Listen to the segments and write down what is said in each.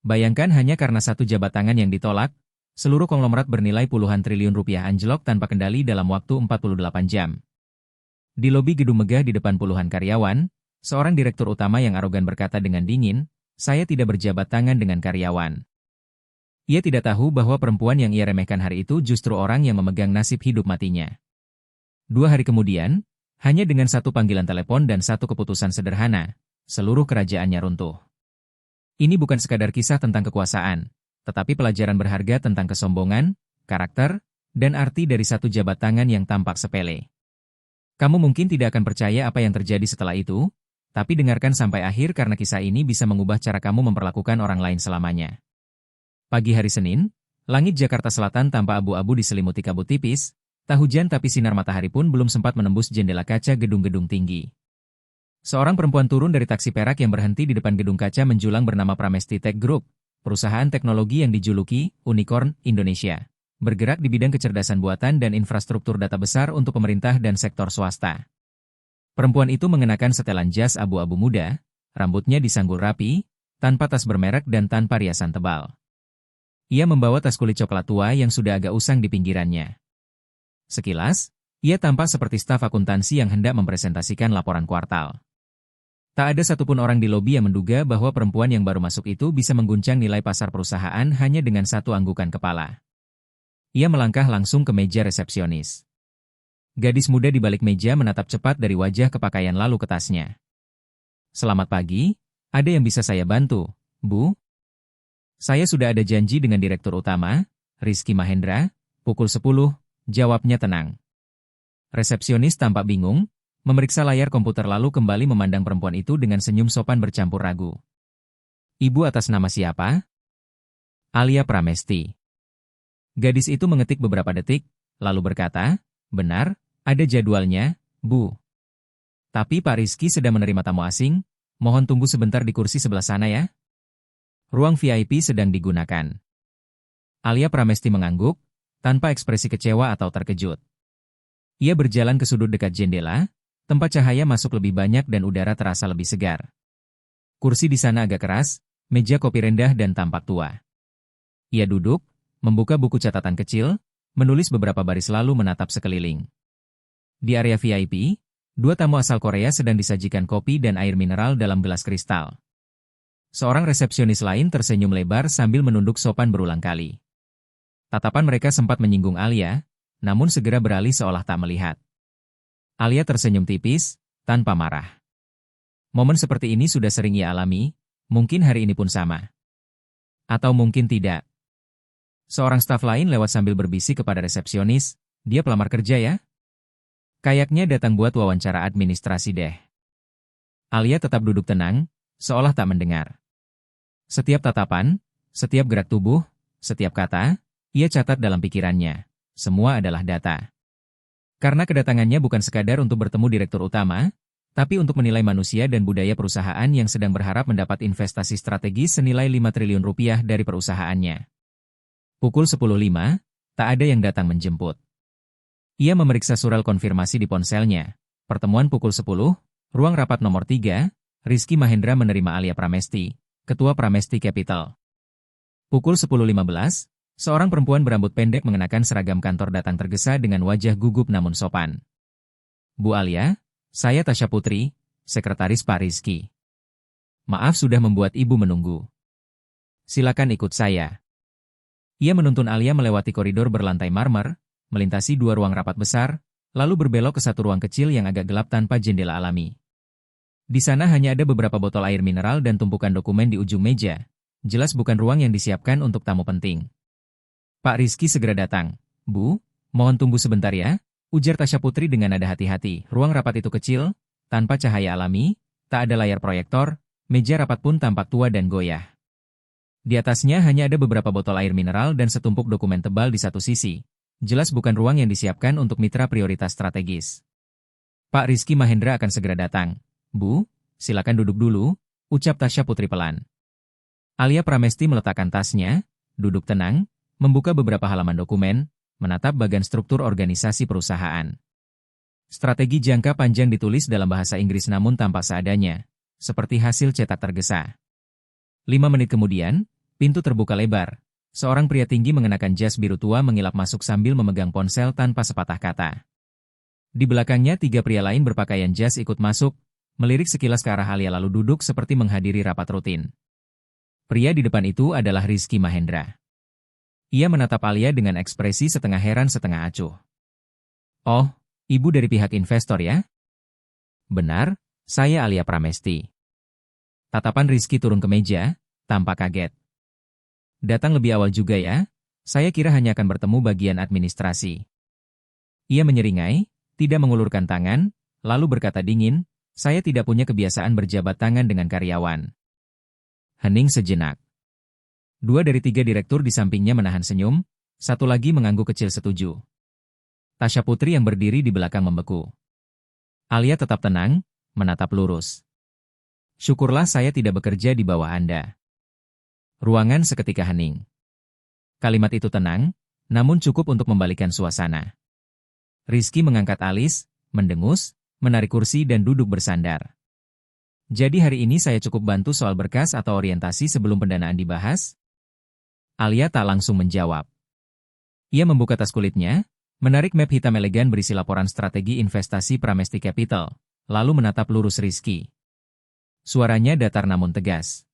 Bayangkan hanya karena satu jabat tangan yang ditolak, seluruh konglomerat bernilai puluhan triliun rupiah anjlok tanpa kendali dalam waktu 48 jam. Di lobi gedung megah di depan puluhan karyawan, seorang direktur utama yang arogan berkata dengan dingin, "Saya tidak berjabat tangan dengan karyawan." Ia tidak tahu bahwa perempuan yang ia remehkan hari itu justru orang yang memegang nasib hidup matinya. 2 hari kemudian, hanya dengan satu panggilan telepon dan satu keputusan sederhana, seluruh kerajaannya runtuh. Ini bukan sekadar kisah tentang kekuasaan, tetapi pelajaran berharga tentang kesombongan, karakter, dan arti dari satu jabat tangan yang tampak sepele. Kamu mungkin tidak akan percaya apa yang terjadi setelah itu, tapi dengarkan sampai akhir karena kisah ini bisa mengubah cara kamu memperlakukan orang lain selamanya. Pagi hari Senin, langit Jakarta Selatan tampak abu-abu diselimuti kabut tipis, tak hujan tapi sinar matahari pun belum sempat menembus jendela kaca gedung-gedung tinggi. Seorang perempuan turun dari taksi perak yang berhenti di depan gedung kaca menjulang bernama Pramesti Tech Group, perusahaan teknologi yang dijuluki Unicorn Indonesia, bergerak di bidang kecerdasan buatan dan infrastruktur data besar untuk pemerintah dan sektor swasta. Perempuan itu mengenakan setelan jas abu-abu muda, rambutnya disanggul rapi, tanpa tas bermerek dan tanpa riasan tebal. Ia membawa tas kulit coklat tua yang sudah agak usang di pinggirannya. Sekilas, ia tampak seperti staf akuntansi yang hendak mempresentasikan laporan kuartal. Tak ada satupun orang di lobi yang menduga bahwa perempuan yang baru masuk itu bisa mengguncang nilai pasar perusahaan hanya dengan satu anggukan kepala. Ia melangkah langsung ke meja resepsionis. Gadis muda di balik meja menatap cepat dari wajah ke pakaian lalu ke tasnya. "Selamat pagi, ada yang bisa saya bantu, Bu?" "Saya sudah ada janji dengan Direktur Utama, Rizky Mahendra, pukul 10, jawabnya tenang. Resepsionis tampak bingung, memeriksa layar komputer lalu kembali memandang perempuan itu dengan senyum sopan bercampur ragu. "Ibu atas nama siapa?" "Alia Pramesti." Gadis itu mengetik beberapa detik, lalu berkata, "Benar, ada jadwalnya, Bu. Tapi Pak Rizky sedang menerima tamu asing, mohon tunggu sebentar di kursi sebelah sana ya. Ruang VIP sedang digunakan." Alia Pramesti mengangguk, tanpa ekspresi kecewa atau terkejut. Ia berjalan ke sudut dekat jendela, tempat cahaya masuk lebih banyak dan udara terasa lebih segar. Kursi di sana agak keras, meja kopi rendah dan tampak tua. Ia duduk, membuka buku catatan kecil, menulis beberapa baris lalu menatap sekeliling. Di area VIP, 2 tamu asal Korea sedang disajikan kopi dan air mineral dalam gelas kristal. Seorang resepsionis lain tersenyum lebar sambil menunduk sopan berulang kali. Tatapan mereka sempat menyinggung Alia, namun segera beralih seolah tak melihat. Alia tersenyum tipis, tanpa marah. Momen seperti ini sudah sering ia alami, mungkin hari ini pun sama. Atau mungkin tidak. Seorang staf lain lewat sambil berbisik kepada resepsionis, "Dia pelamar kerja ya? Kayaknya datang buat wawancara administrasi deh." Alia tetap duduk tenang, seolah tak mendengar. Setiap tatapan, setiap gerak tubuh, setiap kata, ia catat dalam pikirannya. Semua adalah data. Karena kedatangannya bukan sekadar untuk bertemu direktur utama, tapi untuk menilai manusia dan budaya perusahaan yang sedang berharap mendapat investasi strategis senilai 5 triliun rupiah dari perusahaannya. Pukul 10.05, tak ada yang datang menjemput. Ia memeriksa surel konfirmasi di ponselnya. Pertemuan pukul 10, ruang rapat nomor 3, Rizky Mahendra menerima Alia Pramesti, Ketua Pramesti Capital. Pukul 10.15, seorang perempuan berambut pendek mengenakan seragam kantor datang tergesa dengan wajah gugup namun sopan. "Bu Alia, saya Tasya Putri, sekretaris Pak Rizky. Maaf sudah membuat Ibu menunggu. Silakan ikut saya." Ia menuntun Alia melewati koridor berlantai marmer, melintasi 2 ruang rapat besar, lalu berbelok ke satu ruang kecil yang agak gelap tanpa jendela alami. Di sana hanya ada beberapa botol air mineral dan tumpukan dokumen di ujung meja. Jelas bukan ruang yang disiapkan untuk tamu penting. "Pak Rizky segera datang. Bu, mohon tunggu sebentar ya," ujar Tasya Putri dengan nada hati-hati. Ruang rapat itu kecil, tanpa cahaya alami, tak ada layar proyektor, meja rapat pun tampak tua dan goyah. Di atasnya hanya ada beberapa botol air mineral dan setumpuk dokumen tebal di satu sisi. Jelas bukan ruang yang disiapkan untuk mitra prioritas strategis. "Pak Rizky Mahendra akan segera datang. Bu, silakan duduk dulu," ucap Tasya Putri pelan. Alia Pramesti meletakkan tasnya, duduk tenang, membuka beberapa halaman dokumen, menatap bagian struktur organisasi perusahaan. Strategi jangka panjang ditulis dalam bahasa Inggris namun tampak seadanya, seperti hasil cetak tergesa. 5 menit kemudian, Pintu terbuka lebar. Seorang pria tinggi mengenakan jas biru tua mengilap masuk sambil memegang ponsel tanpa sepatah kata. Di belakangnya 3 pria lain berpakaian jas ikut masuk, melirik sekilas ke arah Alia lalu duduk seperti menghadiri rapat rutin. Pria di depan itu adalah Rizky Mahendra. Ia menatap Alia dengan ekspresi setengah heran setengah acuh. "Oh, ibu dari pihak investor ya?" "Benar, saya Alia Pramesti." Tatapan Rizky turun ke meja, tampak kaget. "Datang lebih awal juga ya? Saya kira hanya akan bertemu bagian administrasi." Ia menyeringai, tidak mengulurkan tangan, lalu berkata dingin, "Saya tidak punya kebiasaan berjabat tangan dengan karyawan." Hening sejenak. 2 dari 3 direktur di sampingnya menahan senyum, satu lagi mengangguk kecil setuju. Tasya Putri yang berdiri di belakang membeku. Alia tetap tenang, menatap lurus. "Syukurlah saya tidak bekerja di bawah Anda." Ruangan seketika hening. Kalimat itu tenang, namun cukup untuk membalikan suasana. Rizky mengangkat alis, mendengus, menarik kursi dan duduk bersandar. "Jadi hari ini saya cukup bantu soal berkas atau orientasi sebelum pendanaan dibahas?" Alia tak langsung menjawab. Ia membuka tas kulitnya, menarik map hitam elegan berisi laporan strategi investasi Pramesti Capital, lalu menatap lurus Rizky. Suaranya datar namun tegas.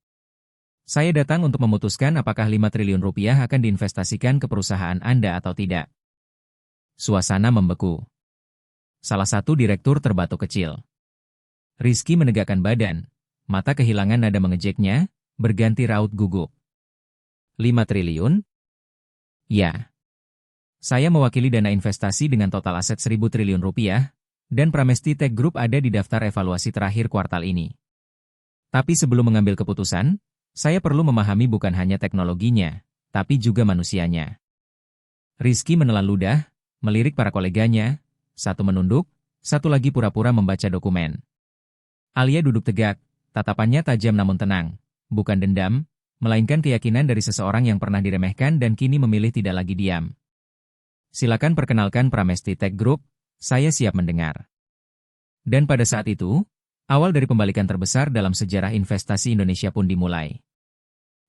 "Saya datang untuk memutuskan apakah 5 triliun rupiah akan diinvestasikan ke perusahaan Anda atau tidak." Suasana membeku. Salah satu direktur terbatuk kecil. Rizky menegakkan badan, mata kehilangan nada mengejeknya, berganti raut gugup. 5 triliun? Ya. Saya mewakili dana investasi dengan total aset 1.000 triliun rupiah, dan Pramesti Tech Group ada di daftar evaluasi terakhir kuartal ini. Tapi sebelum mengambil keputusan, saya perlu memahami bukan hanya teknologinya, tapi juga manusianya. Rizky menelan ludah, melirik para koleganya, satu menunduk, satu lagi pura-pura membaca dokumen. Alia duduk tegak, tatapannya tajam namun tenang, bukan dendam, melainkan keyakinan dari seseorang yang pernah diremehkan dan kini memilih tidak lagi diam. "Silakan perkenalkan Pramesti Tech Group, saya siap mendengar." Dan pada saat itu, awal dari pembalikan terbesar dalam sejarah investasi Indonesia pun dimulai.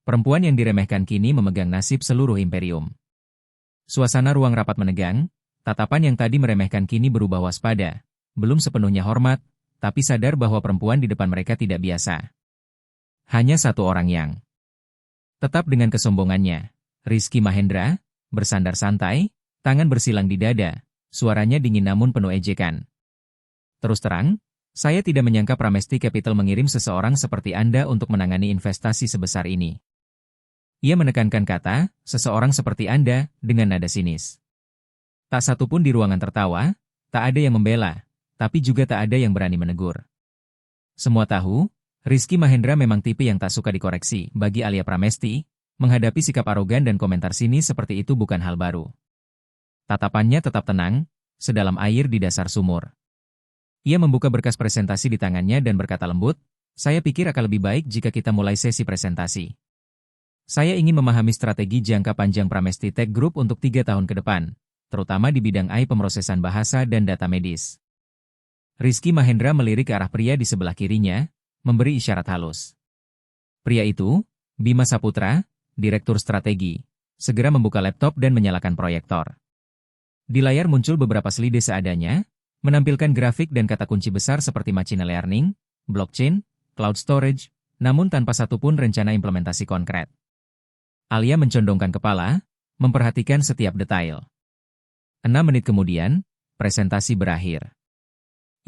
Perempuan yang diremehkan kini memegang nasib seluruh imperium. Suasana ruang rapat menegang, tatapan yang tadi meremehkan kini berubah waspada, belum sepenuhnya hormat, tapi sadar bahwa perempuan di depan mereka tidak biasa. Hanya satu orang yang tetap dengan kesombongannya, Rizky Mahendra, bersandar santai, tangan bersilang di dada, suaranya dingin namun penuh ejekan. "Terus terang, saya tidak menyangka Pramesti Capital mengirim seseorang seperti Anda untuk menangani investasi sebesar ini." Ia menekankan kata, "seseorang seperti Anda," dengan nada sinis. Tak satu pun di ruangan tertawa, tak ada yang membela, tapi juga tak ada yang berani menegur. Semua tahu, Rizky Mahendra memang tipe yang tak suka dikoreksi. Bagi Alia Pramesti, menghadapi sikap arogan dan komentar sinis seperti itu bukan hal baru. Tatapannya tetap tenang, sedalam air di dasar sumur. Ia membuka berkas presentasi di tangannya dan berkata lembut, "Saya pikir akan lebih baik jika kita mulai sesi presentasi. Saya ingin memahami strategi jangka panjang Pramesti Tech Group untuk 3 tahun ke depan, terutama di bidang AI pemrosesan bahasa dan data medis." Rizky Mahendra melirik ke arah pria di sebelah kirinya, memberi isyarat halus. Pria itu, Bima Saputra, Direktur Strategi, segera membuka laptop dan menyalakan proyektor. Di layar muncul beberapa slide seadanya, menampilkan grafik dan kata kunci besar seperti machine learning, blockchain, cloud storage, namun tanpa satupun rencana implementasi konkret. Alia mencondongkan kepala, memperhatikan setiap detail. 6 menit kemudian, presentasi berakhir.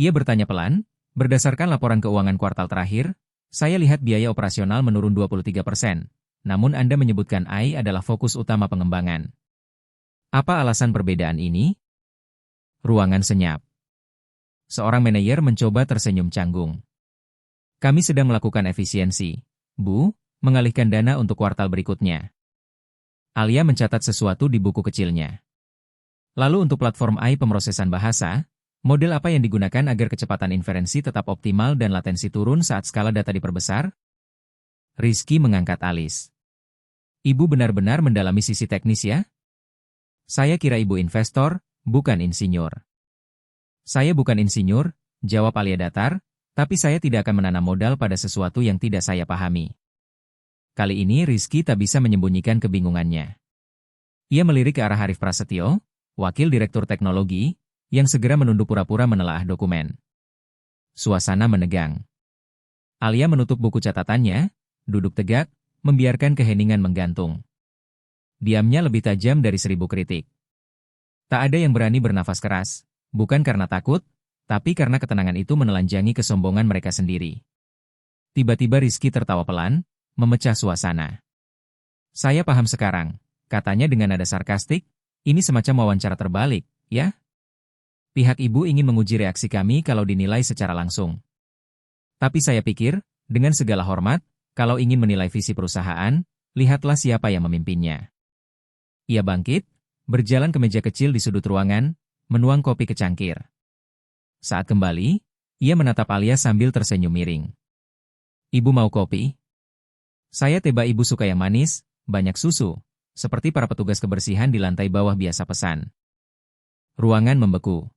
Ia bertanya pelan, "Berdasarkan laporan keuangan kuartal terakhir, saya lihat biaya operasional menurun 23%, namun Anda menyebutkan AI adalah fokus utama pengembangan. Apa alasan perbedaan ini?" Ruangan senyap. Seorang manajer mencoba tersenyum canggung. "Kami sedang melakukan efisiensi, Bu, mengalihkan dana untuk kuartal berikutnya." Alia mencatat sesuatu di buku kecilnya. "Lalu untuk platform AI pemrosesan bahasa, model apa yang digunakan agar kecepatan inferensi tetap optimal dan latensi turun saat skala data diperbesar?" Rizky mengangkat alis. "Ibu benar-benar mendalami sisi teknis ya?" "Saya kira ibu investor, bukan insinyur." "Saya bukan insinyur," jawab Alia datar, "tapi saya tidak akan menanam modal pada sesuatu yang tidak saya pahami." Kali ini Rizky tak bisa menyembunyikan kebingungannya. Ia melirik ke arah Arif Prasetyo, wakil direktur teknologi, yang segera menunduk pura-pura menelaah dokumen. Suasana menegang. Alia menutup buku catatannya, duduk tegak, membiarkan keheningan menggantung. Diamnya lebih tajam dari 1000 kritik. Tak ada yang berani bernafas keras, bukan karena takut, tapi karena ketenangan itu menelanjangi kesombongan mereka sendiri. Tiba-tiba Rizky tertawa pelan, memecah suasana. Saya paham sekarang, katanya dengan nada sarkastik, ini semacam wawancara terbalik, ya? Pihak ibu ingin menguji reaksi kami kalau dinilai secara langsung. Tapi saya pikir, dengan segala hormat, kalau ingin menilai visi perusahaan, lihatlah siapa yang memimpinnya. Ia bangkit, berjalan ke meja kecil di sudut ruangan, menuang kopi ke cangkir. Saat kembali, ia menatap Alia sambil tersenyum miring. Ibu mau kopi? Saya teba ibu suka yang manis, banyak susu, seperti para petugas kebersihan di lantai bawah biasa pesan. Ruangan membeku.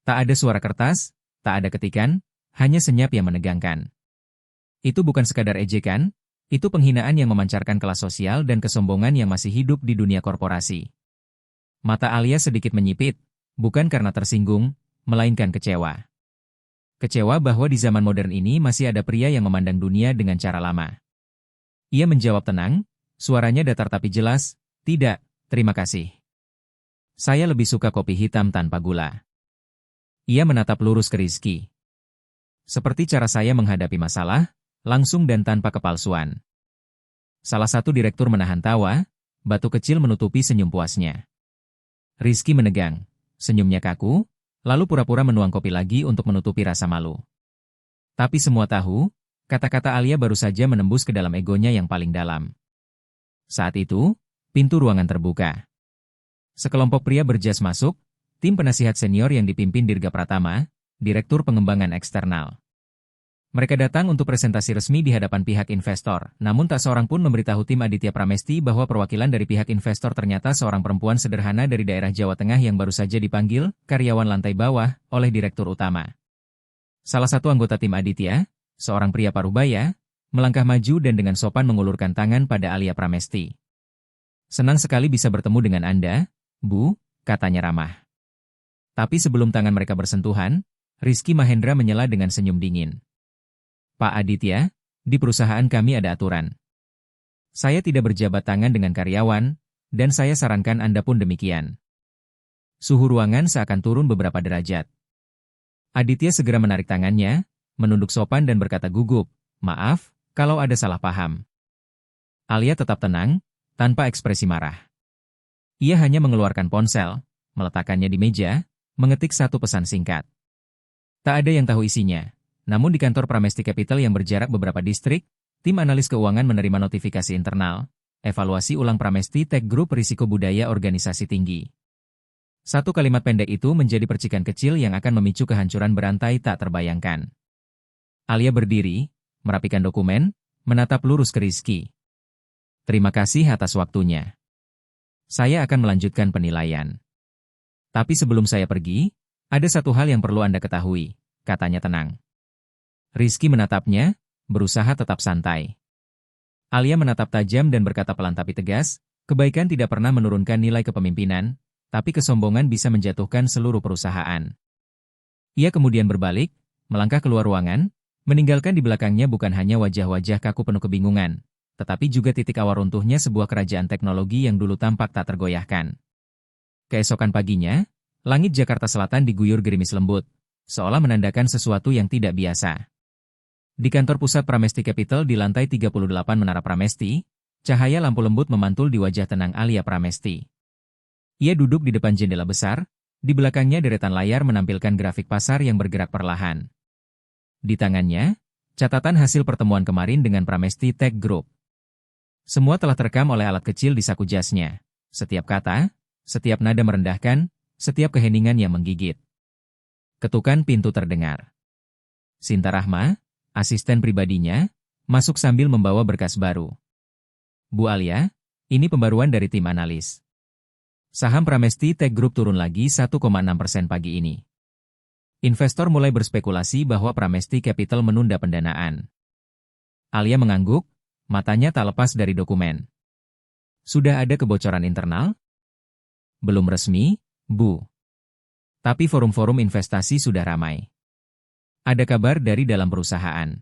Tak ada suara kertas, tak ada ketikan, hanya senyap yang menegangkan. Itu bukan sekadar ejekan, itu penghinaan yang memancarkan kelas sosial dan kesombongan yang masih hidup di dunia korporasi. Mata Alia sedikit menyipit, bukan karena tersinggung, melainkan kecewa. Kecewa bahwa di zaman modern ini masih ada pria yang memandang dunia dengan cara lama. Ia menjawab tenang, suaranya datar tapi jelas, tidak, terima kasih. Saya lebih suka kopi hitam tanpa gula. Ia menatap lurus ke Rizky. Seperti cara saya menghadapi masalah, langsung dan tanpa kepalsuan. Salah satu direktur menahan tawa, batu kecil menutupi senyum puasnya. Rizky menegang, senyumnya kaku, lalu pura-pura menuang kopi lagi untuk menutupi rasa malu. Tapi semua tahu, kata-kata Alia baru saja menembus ke dalam egonya yang paling dalam. Saat itu, pintu ruangan terbuka. Sekelompok pria berjas masuk, tim penasihat senior yang dipimpin Dirga Pratama, Direktur Pengembangan Eksternal. Mereka datang untuk presentasi resmi di hadapan pihak investor, namun tak seorang pun memberitahu tim Aditya Pramesti bahwa perwakilan dari pihak investor ternyata seorang perempuan sederhana dari daerah Jawa Tengah yang baru saja dipanggil, karyawan lantai bawah, oleh Direktur Utama. Salah satu anggota tim Aditya, seorang pria parubaya, melangkah maju dan dengan sopan mengulurkan tangan pada Alia Pramesti. Senang sekali bisa bertemu dengan Anda, Bu, katanya ramah. Tapi sebelum tangan mereka bersentuhan, Rizky Mahendra menyela dengan senyum dingin. Pak Aditya, di perusahaan kami ada aturan. Saya tidak berjabat tangan dengan karyawan, dan saya sarankan Anda pun demikian. Suhu ruangan seakan turun beberapa derajat. Aditya segera menarik tangannya, menunduk sopan dan berkata gugup, maaf, kalau ada salah paham. Alia tetap tenang, tanpa ekspresi marah. Ia hanya mengeluarkan ponsel, meletakkannya di meja, mengetik satu pesan singkat. Tak ada yang tahu isinya, namun di kantor Pramesti Capital yang berjarak beberapa distrik, tim analis keuangan menerima notifikasi internal, evaluasi ulang Pramesti Tech Group risiko budaya organisasi tinggi. Satu kalimat pendek itu menjadi percikan kecil yang akan memicu kehancuran berantai tak terbayangkan. Alia berdiri, merapikan dokumen, menatap lurus ke Rizky. Terima kasih atas waktunya. Saya akan melanjutkan penilaian. Tapi sebelum saya pergi, ada satu hal yang perlu Anda ketahui, katanya tenang. Rizky menatapnya, berusaha tetap santai. Alia menatap tajam dan berkata pelan tapi tegas, kebaikan tidak pernah menurunkan nilai kepemimpinan, tapi kesombongan bisa menjatuhkan seluruh perusahaan. Ia kemudian berbalik, melangkah keluar ruangan, meninggalkan di belakangnya bukan hanya wajah-wajah kaku penuh kebingungan, tetapi juga titik awal runtuhnya sebuah kerajaan teknologi yang dulu tampak tak tergoyahkan. Keesokan paginya, langit Jakarta Selatan diguyur gerimis lembut, seolah menandakan sesuatu yang tidak biasa. Di kantor pusat Pramesti Capital di lantai 38 Menara Pramesti, cahaya lampu lembut memantul di wajah tenang Alia Pramesti. Ia duduk di depan jendela besar, di belakangnya deretan layar menampilkan grafik pasar yang bergerak perlahan. Di tangannya, catatan hasil pertemuan kemarin dengan Pramesti Tech Group. Semua telah terekam oleh alat kecil di saku jasnya. Setiap kata, setiap nada merendahkan, setiap keheningan yang menggigit. Ketukan pintu terdengar. Sinta Rahma, asisten pribadinya, masuk sambil membawa berkas baru. Bu Alia, ini pembaruan dari tim analis. Saham Pramesti Tech Group turun lagi 1,6% pagi ini. Investor mulai berspekulasi bahwa Pramesti Capital menunda pendanaan. Alia mengangguk, matanya tak lepas dari dokumen. Sudah ada kebocoran internal? Belum resmi, Bu. Tapi forum-forum investasi sudah ramai. Ada kabar dari dalam perusahaan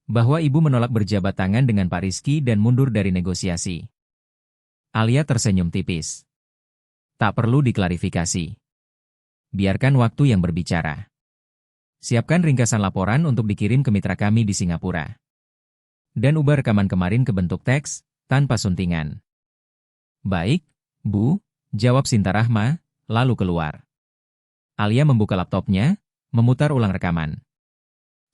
bahwa Ibu menolak berjabat tangan dengan Pak Rizky dan mundur dari negosiasi. Alia tersenyum tipis. Tak perlu diklarifikasi. Biarkan waktu yang berbicara. Siapkan ringkasan laporan untuk dikirim ke mitra kami di Singapura. Dan ubah rekaman kemarin ke bentuk teks, tanpa suntingan. Baik, Bu, jawab Sinta Rahma, lalu keluar. Alia membuka laptopnya, memutar ulang rekaman.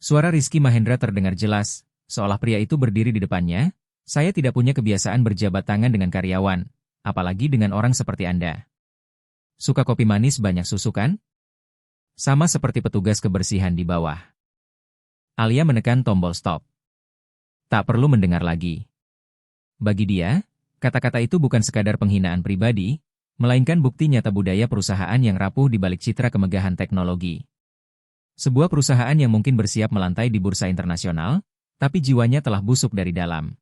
Suara Rizky Mahendra terdengar jelas, seolah pria itu berdiri di depannya. Saya tidak punya kebiasaan berjabat tangan dengan karyawan, apalagi dengan orang seperti Anda. Suka kopi manis banyak susu kan? Sama seperti petugas kebersihan di bawah. Alia menekan tombol stop. Tak perlu mendengar lagi. Bagi dia, kata-kata itu bukan sekadar penghinaan pribadi, melainkan bukti nyata budaya perusahaan yang rapuh di balik citra kemegahan teknologi. Sebuah perusahaan yang mungkin bersiap melantai di bursa internasional, tapi jiwanya telah busuk dari dalam.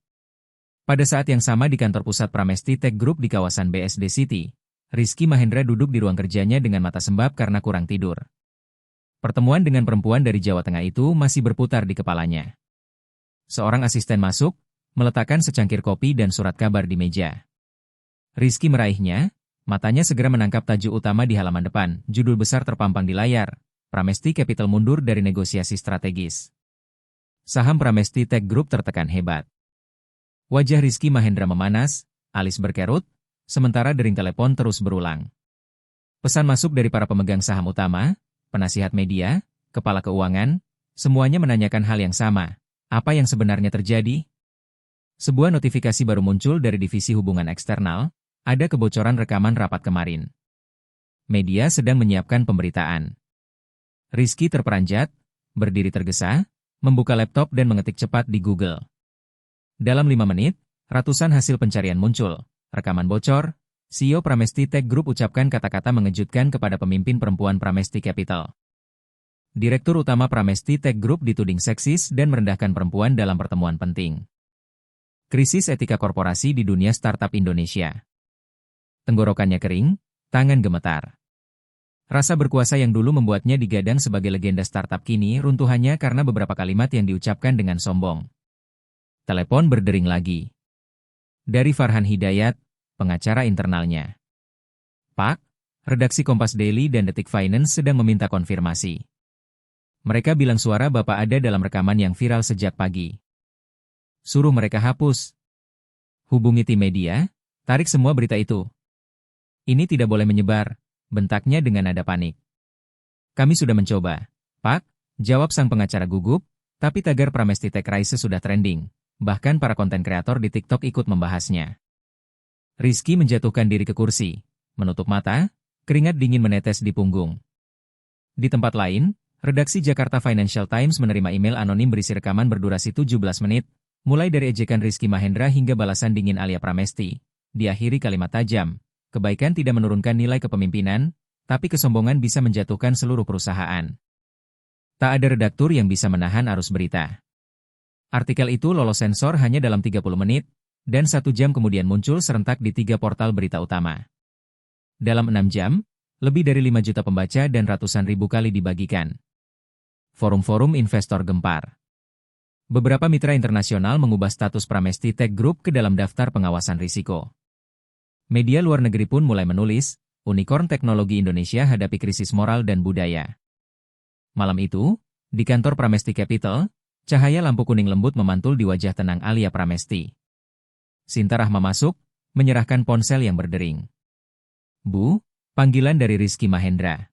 Pada saat yang sama di kantor pusat Pramesti Tech Group di kawasan BSD City, Rizky Mahendra duduk di ruang kerjanya dengan mata sembab karena kurang tidur. Pertemuan dengan perempuan dari Jawa Tengah itu masih berputar di kepalanya. Seorang asisten masuk, meletakkan secangkir kopi dan surat kabar di meja. Rizky meraihnya, matanya segera menangkap tajuk utama di halaman depan, judul besar terpampang di layar, Pramesti Capital mundur dari negosiasi strategis. Saham Pramesti Tech Group tertekan hebat. Wajah Rizky Mahendra memanas, alis berkerut, sementara dering telepon terus berulang. Pesan masuk dari para pemegang saham utama, penasihat media, kepala keuangan, semuanya menanyakan hal yang sama. Apa yang sebenarnya terjadi? Sebuah notifikasi baru muncul dari divisi hubungan eksternal, ada kebocoran rekaman rapat kemarin. Media sedang menyiapkan pemberitaan. Rizky terperanjat, berdiri tergesa, membuka laptop dan mengetik cepat di Google. Dalam 5 menit, ratusan hasil pencarian muncul, rekaman bocor, CEO Pramesti Tech Group ucapkan kata-kata mengejutkan kepada pemimpin perempuan Pramesti Capital. Direktur utama Pramesti Tech Group dituding seksis dan merendahkan perempuan dalam pertemuan penting. Krisis etika korporasi di dunia startup Indonesia. Tenggorokannya kering, tangan gemetar. Rasa berkuasa yang dulu membuatnya digadang sebagai legenda startup kini runtuhannya karena beberapa kalimat yang diucapkan dengan sombong. Telepon berdering lagi. Dari Farhan Hidayat, pengacara internalnya. Pak, redaksi Kompas Daily dan Detik Finance sedang meminta konfirmasi. Mereka bilang suara Bapak ada dalam rekaman yang viral sejak pagi. Suruh mereka hapus. Hubungi tim media, tarik semua berita itu. Ini tidak boleh menyebar, bentaknya dengan nada panik. Kami sudah mencoba, Pak, jawab sang pengacara gugup, tapi tagar Pramesti Tech Crisis sudah trending. Bahkan para konten kreator di TikTok ikut membahasnya. Rizky menjatuhkan diri ke kursi, menutup mata, keringat dingin menetes di punggung. Di tempat lain, redaksi Jakarta Financial Times menerima email anonim berisi rekaman berdurasi 17 menit, mulai dari ejekan Rizky Mahendra hingga balasan dingin Alia Pramesti. Diakhiri kalimat tajam, kebaikan tidak menurunkan nilai kepemimpinan, tapi kesombongan bisa menjatuhkan seluruh perusahaan. Tak ada redaktur yang bisa menahan arus berita. Artikel itu lolos sensor hanya dalam 30 menit, dan 1 jam kemudian muncul serentak di 3 portal berita utama. Dalam 6 jam, lebih dari 5 juta pembaca dan ratusan ribu kali dibagikan. Forum-forum investor gempar. Beberapa mitra internasional mengubah status Pramesti Tech Group ke dalam daftar pengawasan risiko. Media luar negeri pun mulai menulis, unicorn teknologi Indonesia hadapi krisis moral dan budaya. Malam itu, di kantor Pramesti Capital, cahaya lampu kuning lembut memantul di wajah tenang Alia Pramesti. Sinta Rahma masuk, menyerahkan ponsel yang berdering. Bu, panggilan dari Rizky Mahendra.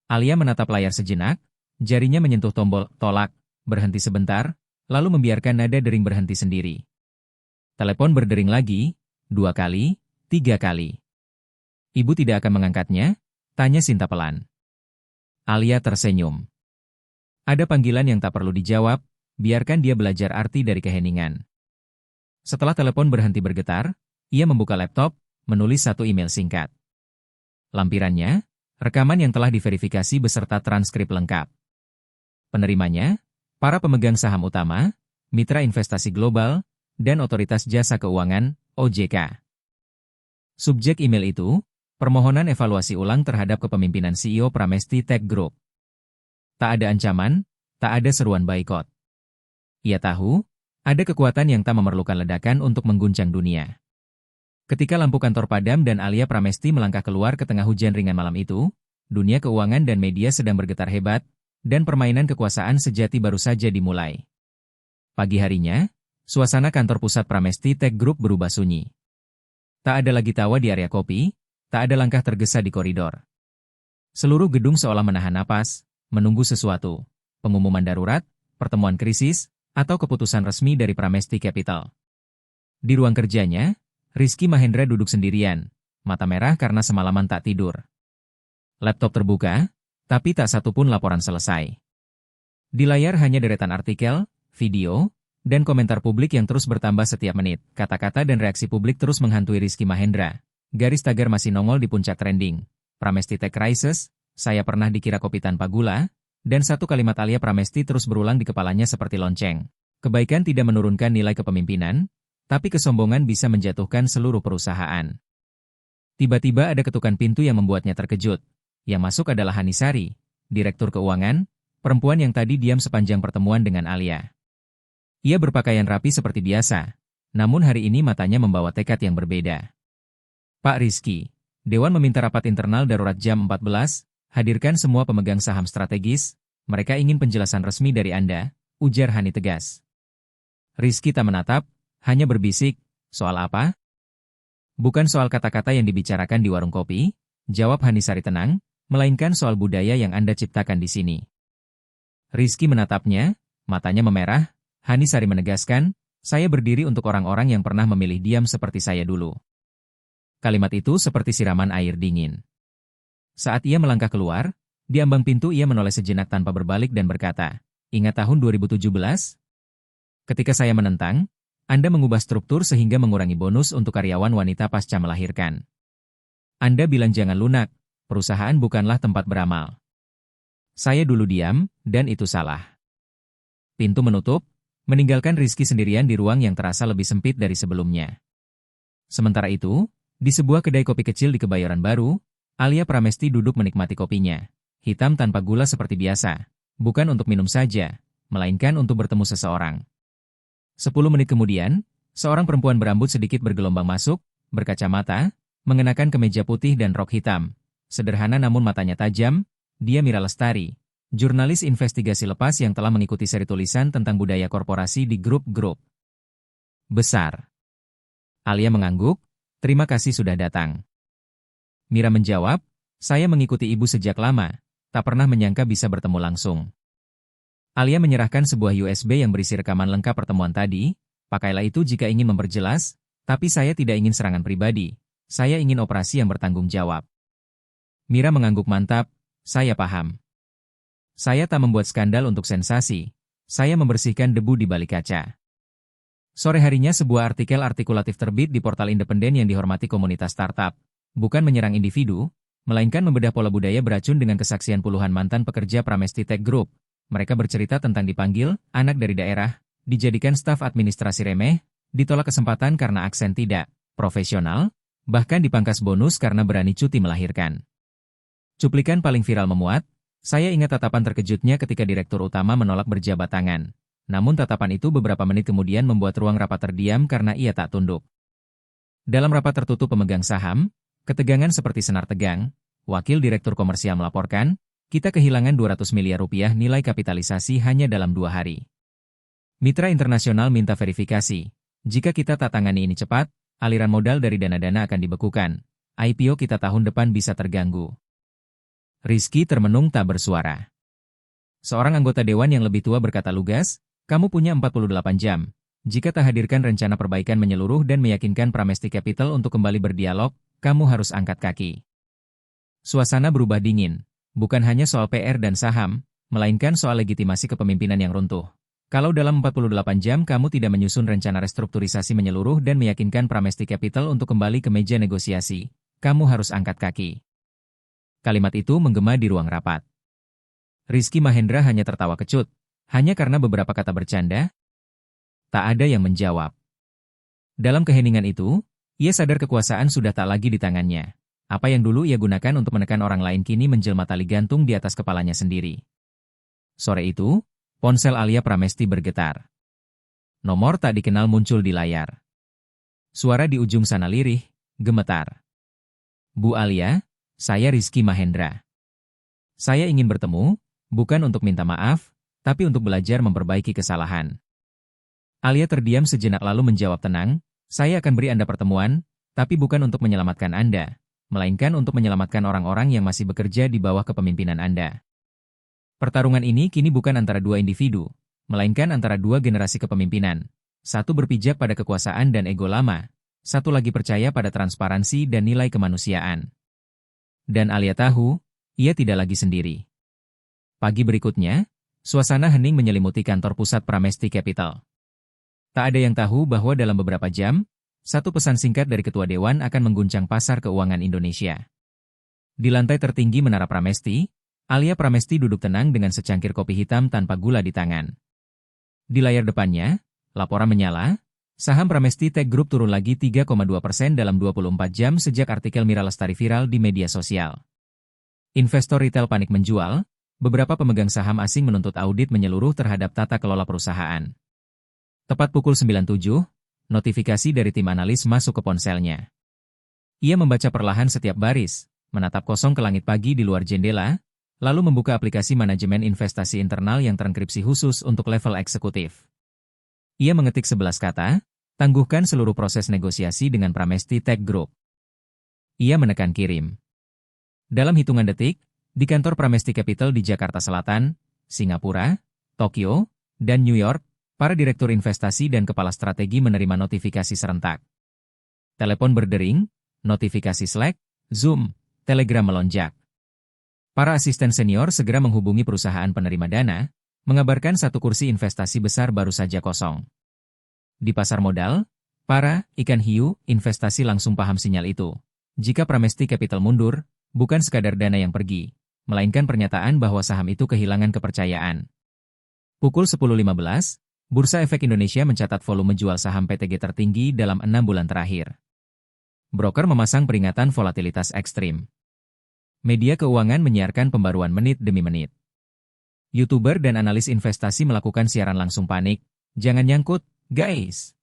Alia menatap layar sejenak, jarinya menyentuh tombol tolak, berhenti sebentar, lalu membiarkan nada dering berhenti sendiri. Telepon berdering lagi, 2 kali, 3 kali. Ibu tidak akan mengangkatnya? Tanya Sinta pelan. Alia tersenyum. Ada panggilan yang tak perlu dijawab, biarkan dia belajar arti dari keheningan. Setelah telepon berhenti bergetar, ia membuka laptop, menulis 1 email singkat. Lampirannya, rekaman yang telah diverifikasi beserta transkrip lengkap. Penerimanya, para pemegang saham utama, Mitra Investasi Global, dan Otoritas Jasa Keuangan, OJK. Subjek email itu, permohonan evaluasi ulang terhadap kepemimpinan CEO Pramesti Tech Group. Tak ada ancaman, tak ada seruan boikot. Ia tahu, ada kekuatan yang tak memerlukan ledakan untuk mengguncang dunia. Ketika lampu kantor padam dan Alia Pramesti melangkah keluar ke tengah hujan ringan malam itu, dunia keuangan dan media sedang bergetar hebat, dan permainan kekuasaan sejati baru saja dimulai. Pagi harinya, suasana kantor pusat Pramesti Tech Group berubah sunyi. Tak ada lagi tawa di area kopi, tak ada langkah tergesa di koridor. Seluruh gedung seolah menahan napas, menunggu sesuatu, pengumuman darurat, pertemuan krisis, atau keputusan resmi dari Pramesti Capital. Di ruang kerjanya, Rizky Mahendra duduk sendirian, mata merah karena semalaman tak tidur. Laptop terbuka, tapi tak satu pun laporan selesai. Di layar hanya deretan artikel, video, dan komentar publik yang terus bertambah setiap menit. Kata-kata dan reaksi publik terus menghantui Rizky Mahendra. Garis tagar masih nongol di puncak trending. Pramesti Tech Crisis, saya pernah dikira kopi tanpa gula, dan satu kalimat Alia Pramesti terus berulang di kepalanya seperti lonceng. Kebaikan tidak menurunkan nilai kepemimpinan, tapi kesombongan bisa menjatuhkan seluruh perusahaan. Tiba-tiba ada ketukan pintu yang membuatnya terkejut. Yang masuk adalah Hanisari, Direktur Keuangan, perempuan yang tadi diam sepanjang pertemuan dengan Alia. Ia berpakaian rapi seperti biasa, namun hari ini matanya membawa tekad yang berbeda. Pak Rizky, Dewan meminta rapat internal darurat jam 14, hadirkan semua pemegang saham strategis, mereka ingin penjelasan resmi dari Anda, ujar Hani tegas. Rizky tak menatap, hanya berbisik, soal apa? Bukan soal kata-kata yang dibicarakan di warung kopi, jawab Hanisari tenang, melainkan soal budaya yang Anda ciptakan di sini. Rizky menatapnya, matanya memerah. Hanisari menegaskan, saya berdiri untuk orang-orang yang pernah memilih diam seperti saya dulu. Kalimat itu seperti siraman air dingin. Saat ia melangkah keluar, di ambang pintu ia menoleh sejenak tanpa berbalik dan berkata, ingat tahun 2017? Ketika saya menentang, Anda mengubah struktur sehingga mengurangi bonus untuk karyawan wanita pasca melahirkan. Anda bilang jangan lunak, perusahaan bukanlah tempat beramal. Saya dulu diam, dan itu salah. Pintu menutup, meninggalkan Rizky sendirian di ruang yang terasa lebih sempit dari sebelumnya. Sementara itu, di sebuah kedai kopi kecil di Kebayoran Baru, Alia Pramesti duduk menikmati kopinya. Hitam tanpa gula seperti biasa. Bukan untuk minum saja, melainkan untuk bertemu seseorang. 10 menit kemudian, seorang perempuan berambut sedikit bergelombang masuk, berkacamata, mengenakan kemeja putih dan rok hitam. Sederhana namun matanya tajam, dia Mira Lestari, jurnalis investigasi lepas yang telah mengikuti seri tulisan tentang budaya korporasi di grup-grup besar. Alia mengangguk, terima kasih sudah datang. Mira menjawab, saya mengikuti ibu sejak lama, tak pernah menyangka bisa bertemu langsung. Alia menyerahkan sebuah USB yang berisi rekaman lengkap pertemuan tadi, pakailah itu jika ingin memperjelas, tapi saya tidak ingin serangan pribadi, saya ingin operasi yang bertanggung jawab. Mira mengangguk mantap, saya paham. Saya tak membuat skandal untuk sensasi, saya membersihkan debu di balik kaca. Sore harinya sebuah artikel artikulatif terbit di portal independen yang dihormati komunitas startup, bukan menyerang individu, melainkan membedah pola budaya beracun dengan kesaksian puluhan mantan pekerja Pramesti Tech Group. Mereka bercerita tentang dipanggil, anak dari daerah, dijadikan staf administrasi remeh, ditolak kesempatan karena aksen tidak profesional, bahkan dipangkas bonus karena berani cuti melahirkan. Cuplikan paling viral memuat, saya ingat tatapan terkejutnya ketika direktur utama menolak berjabat tangan. Namun tatapan itu beberapa menit kemudian membuat ruang rapat terdiam karena ia tak tunduk. Dalam rapat tertutup pemegang saham, ketegangan seperti senar tegang, wakil direktur komersial melaporkan, kita kehilangan 200 miliar rupiah nilai kapitalisasi hanya dalam 2 hari. Mitra internasional minta verifikasi. Jika kita tak tangani ini cepat, aliran modal dari dana-dana akan dibekukan. IPO kita tahun depan bisa terganggu. Rizky termenung tak bersuara. Seorang anggota dewan yang lebih tua berkata lugas, kamu punya 48 jam. Jika tak hadirkan rencana perbaikan menyeluruh dan meyakinkan Pramesti Capital untuk kembali berdialog, kamu harus angkat kaki. Suasana berubah dingin. Bukan hanya soal PR dan saham, melainkan soal legitimasi kepemimpinan yang runtuh. Kalau dalam 48 jam kamu tidak menyusun rencana restrukturisasi menyeluruh dan meyakinkan Pramesti Capital untuk kembali ke meja negosiasi, kamu harus angkat kaki. Kalimat itu menggema di ruang rapat. Rizky Mahendra hanya tertawa kecut, hanya karena beberapa kata bercanda. Tak ada yang menjawab. Dalam keheningan itu, ia sadar kekuasaan sudah tak lagi di tangannya. Apa yang dulu ia gunakan untuk menekan orang lain kini menjelma tali gantung di atas kepalanya sendiri. Sore itu, ponsel Alia Pramesti bergetar. Nomor tak dikenal muncul di layar. Suara di ujung sana lirih, gemetar. Bu Alia, saya Rizky Mahendra. Saya ingin bertemu, bukan untuk minta maaf, tapi untuk belajar memperbaiki kesalahan. Alia terdiam sejenak lalu menjawab tenang, saya akan beri Anda pertemuan, tapi bukan untuk menyelamatkan Anda, melainkan untuk menyelamatkan orang-orang yang masih bekerja di bawah kepemimpinan Anda. Pertarungan ini kini bukan antara dua individu, melainkan antara dua generasi kepemimpinan. Satu berpijak pada kekuasaan dan ego lama, satu lagi percaya pada transparansi dan nilai kemanusiaan. Dan Alia tahu, ia tidak lagi sendiri. Pagi berikutnya, suasana hening menyelimuti kantor pusat Pramesti Capital. Tak ada yang tahu bahwa dalam beberapa jam, satu pesan singkat dari Ketua Dewan akan mengguncang pasar keuangan Indonesia. Di lantai tertinggi Menara Pramesti, Alia Pramesti duduk tenang dengan secangkir kopi hitam tanpa gula di tangan. Di layar depannya, laporan menyala, saham Pramesti Tech Group turun lagi 3,2% dalam 24 jam sejak artikel Mira Lestari viral di media sosial. Investor retail panik menjual, beberapa pemegang saham asing menuntut audit menyeluruh terhadap tata kelola perusahaan. Tepat pukul 9.07, notifikasi dari tim analis masuk ke ponselnya. Ia membaca perlahan setiap baris, menatap kosong ke langit pagi di luar jendela, lalu membuka aplikasi manajemen investasi internal yang terenkripsi khusus untuk level eksekutif. Ia mengetik 11 kata, tangguhkan seluruh proses negosiasi dengan Pramesti Tech Group. Ia menekan kirim. Dalam hitungan detik, di kantor Pramesti Capital di Jakarta Selatan, Singapura, Tokyo, dan New York, para direktur investasi dan kepala strategi menerima notifikasi serentak. Telepon berdering, notifikasi Slack, Zoom, Telegram melonjak. Para asisten senior segera menghubungi perusahaan penerima dana, mengabarkan satu kursi investasi besar baru saja kosong. Di pasar modal, para ikan hiu investasi langsung paham sinyal itu. Jika Pramesti Capital mundur, bukan sekadar dana yang pergi, melainkan pernyataan bahwa saham itu kehilangan kepercayaan. Pukul 10.15, Bursa Efek Indonesia mencatat volume jual saham PTG tertinggi dalam 6 bulan terakhir. Broker memasang peringatan volatilitas ekstrim. Media keuangan menyiarkan pembaruan menit demi menit. YouTuber dan analis investasi melakukan siaran langsung panik, jangan nyangkut, guys.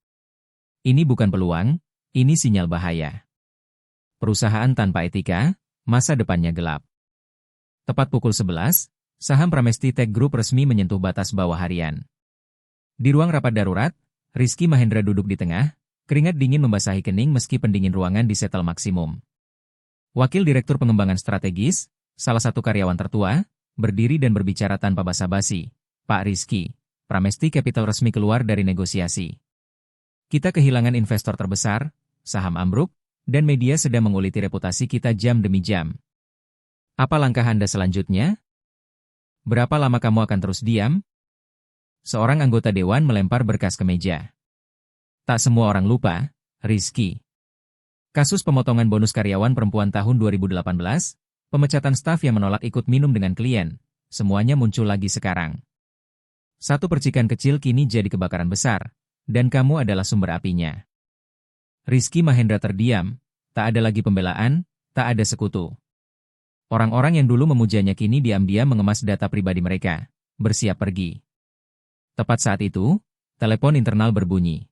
Ini bukan peluang, ini sinyal bahaya. Perusahaan tanpa etika, masa depannya gelap. Tepat pukul 11, saham Pramesti Tech Group resmi menyentuh batas bawah harian. Di ruang rapat darurat, Rizky Mahendra duduk di tengah, keringat dingin membasahi kening meski pendingin ruangan disetel maksimum. Wakil Direktur Pengembangan Strategis, salah satu karyawan tertua, berdiri dan berbicara tanpa basa-basi. Pak Rizky, Pramesti Capital resmi keluar dari negosiasi. Kita kehilangan investor terbesar, saham ambruk, dan media sedang menguliti reputasi kita jam demi jam. Apa langkah Anda selanjutnya? Berapa lama kamu akan terus diam? Seorang anggota dewan melempar berkas ke meja. Tak semua orang lupa, Rizky. Kasus pemotongan bonus karyawan perempuan tahun 2018, pemecatan staf yang menolak ikut minum dengan klien, semuanya muncul lagi sekarang. Satu percikan kecil kini jadi kebakaran besar, dan kamu adalah sumber apinya. Rizky Mahendra terdiam, tak ada lagi pembelaan, tak ada sekutu. Orang-orang yang dulu memujanya kini diam-diam mengemas data pribadi mereka, bersiap pergi. Tepat saat itu, telepon internal berbunyi.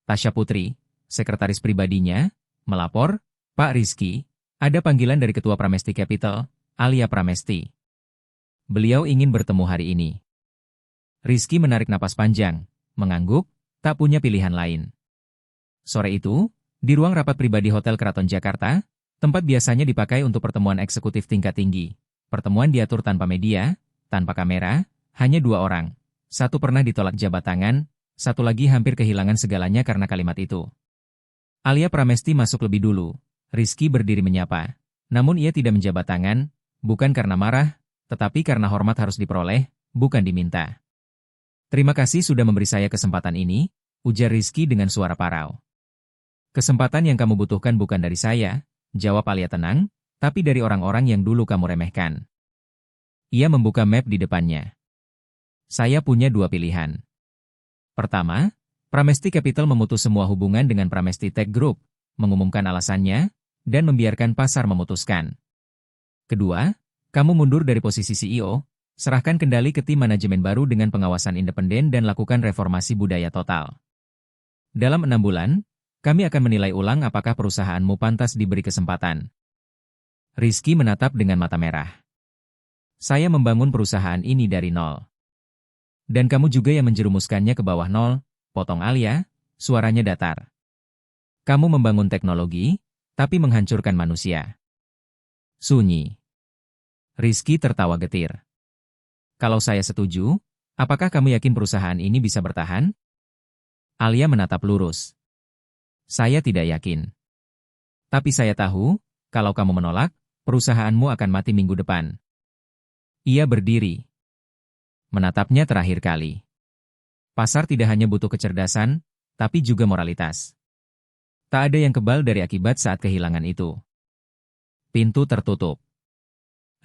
Tasya Putri, sekretaris pribadinya, melapor, Pak Rizky, ada panggilan dari Ketua Pramesti Capital, Alia Pramesti. Beliau ingin bertemu hari ini. Rizky menarik napas panjang, mengangguk, tak punya pilihan lain. Sore itu, di ruang rapat pribadi Hotel Keraton Jakarta, tempat biasanya dipakai untuk pertemuan eksekutif tingkat tinggi. Pertemuan diatur tanpa media, tanpa kamera, hanya 2 orang. Satu pernah ditolak jabat tangan, satu lagi hampir kehilangan segalanya karena kalimat itu. Alia Pramesti masuk lebih dulu. Rizky berdiri menyapa. Namun ia tidak menjabat tangan, bukan karena marah, tetapi karena hormat harus diperoleh, bukan diminta. Terima kasih sudah memberi saya kesempatan ini, ujar Rizky dengan suara parau. Kesempatan yang kamu butuhkan bukan dari saya, jawab Alia tenang, tapi dari orang-orang yang dulu kamu remehkan. Ia membuka map di depannya. Saya punya 2 pilihan. Pertama, Pramesti Capital memutus semua hubungan dengan Pramesti Tech Group, mengumumkan alasannya, dan membiarkan pasar memutuskan. Kedua, kamu mundur dari posisi CEO, serahkan kendali ke tim manajemen baru dengan pengawasan independen dan lakukan reformasi budaya total. Dalam 6 bulan, kami akan menilai ulang apakah perusahaanmu pantas diberi kesempatan. Rizky menatap dengan mata merah. Saya membangun perusahaan ini dari nol. Dan kamu juga yang menjerumuskannya ke bawah nol, potong Alia, suaranya datar. Kamu membangun teknologi, tapi menghancurkan manusia. Sunyi. Rizky tertawa getir. Kalau saya setuju, apakah kamu yakin perusahaan ini bisa bertahan? Alia menatap lurus. Saya tidak yakin. Tapi saya tahu, kalau kamu menolak, perusahaanmu akan mati minggu depan. Ia berdiri. Menatapnya terakhir kali. Pasar tidak hanya butuh kecerdasan, tapi juga moralitas. Tak ada yang kebal dari akibat saat kehilangan itu. Pintu tertutup.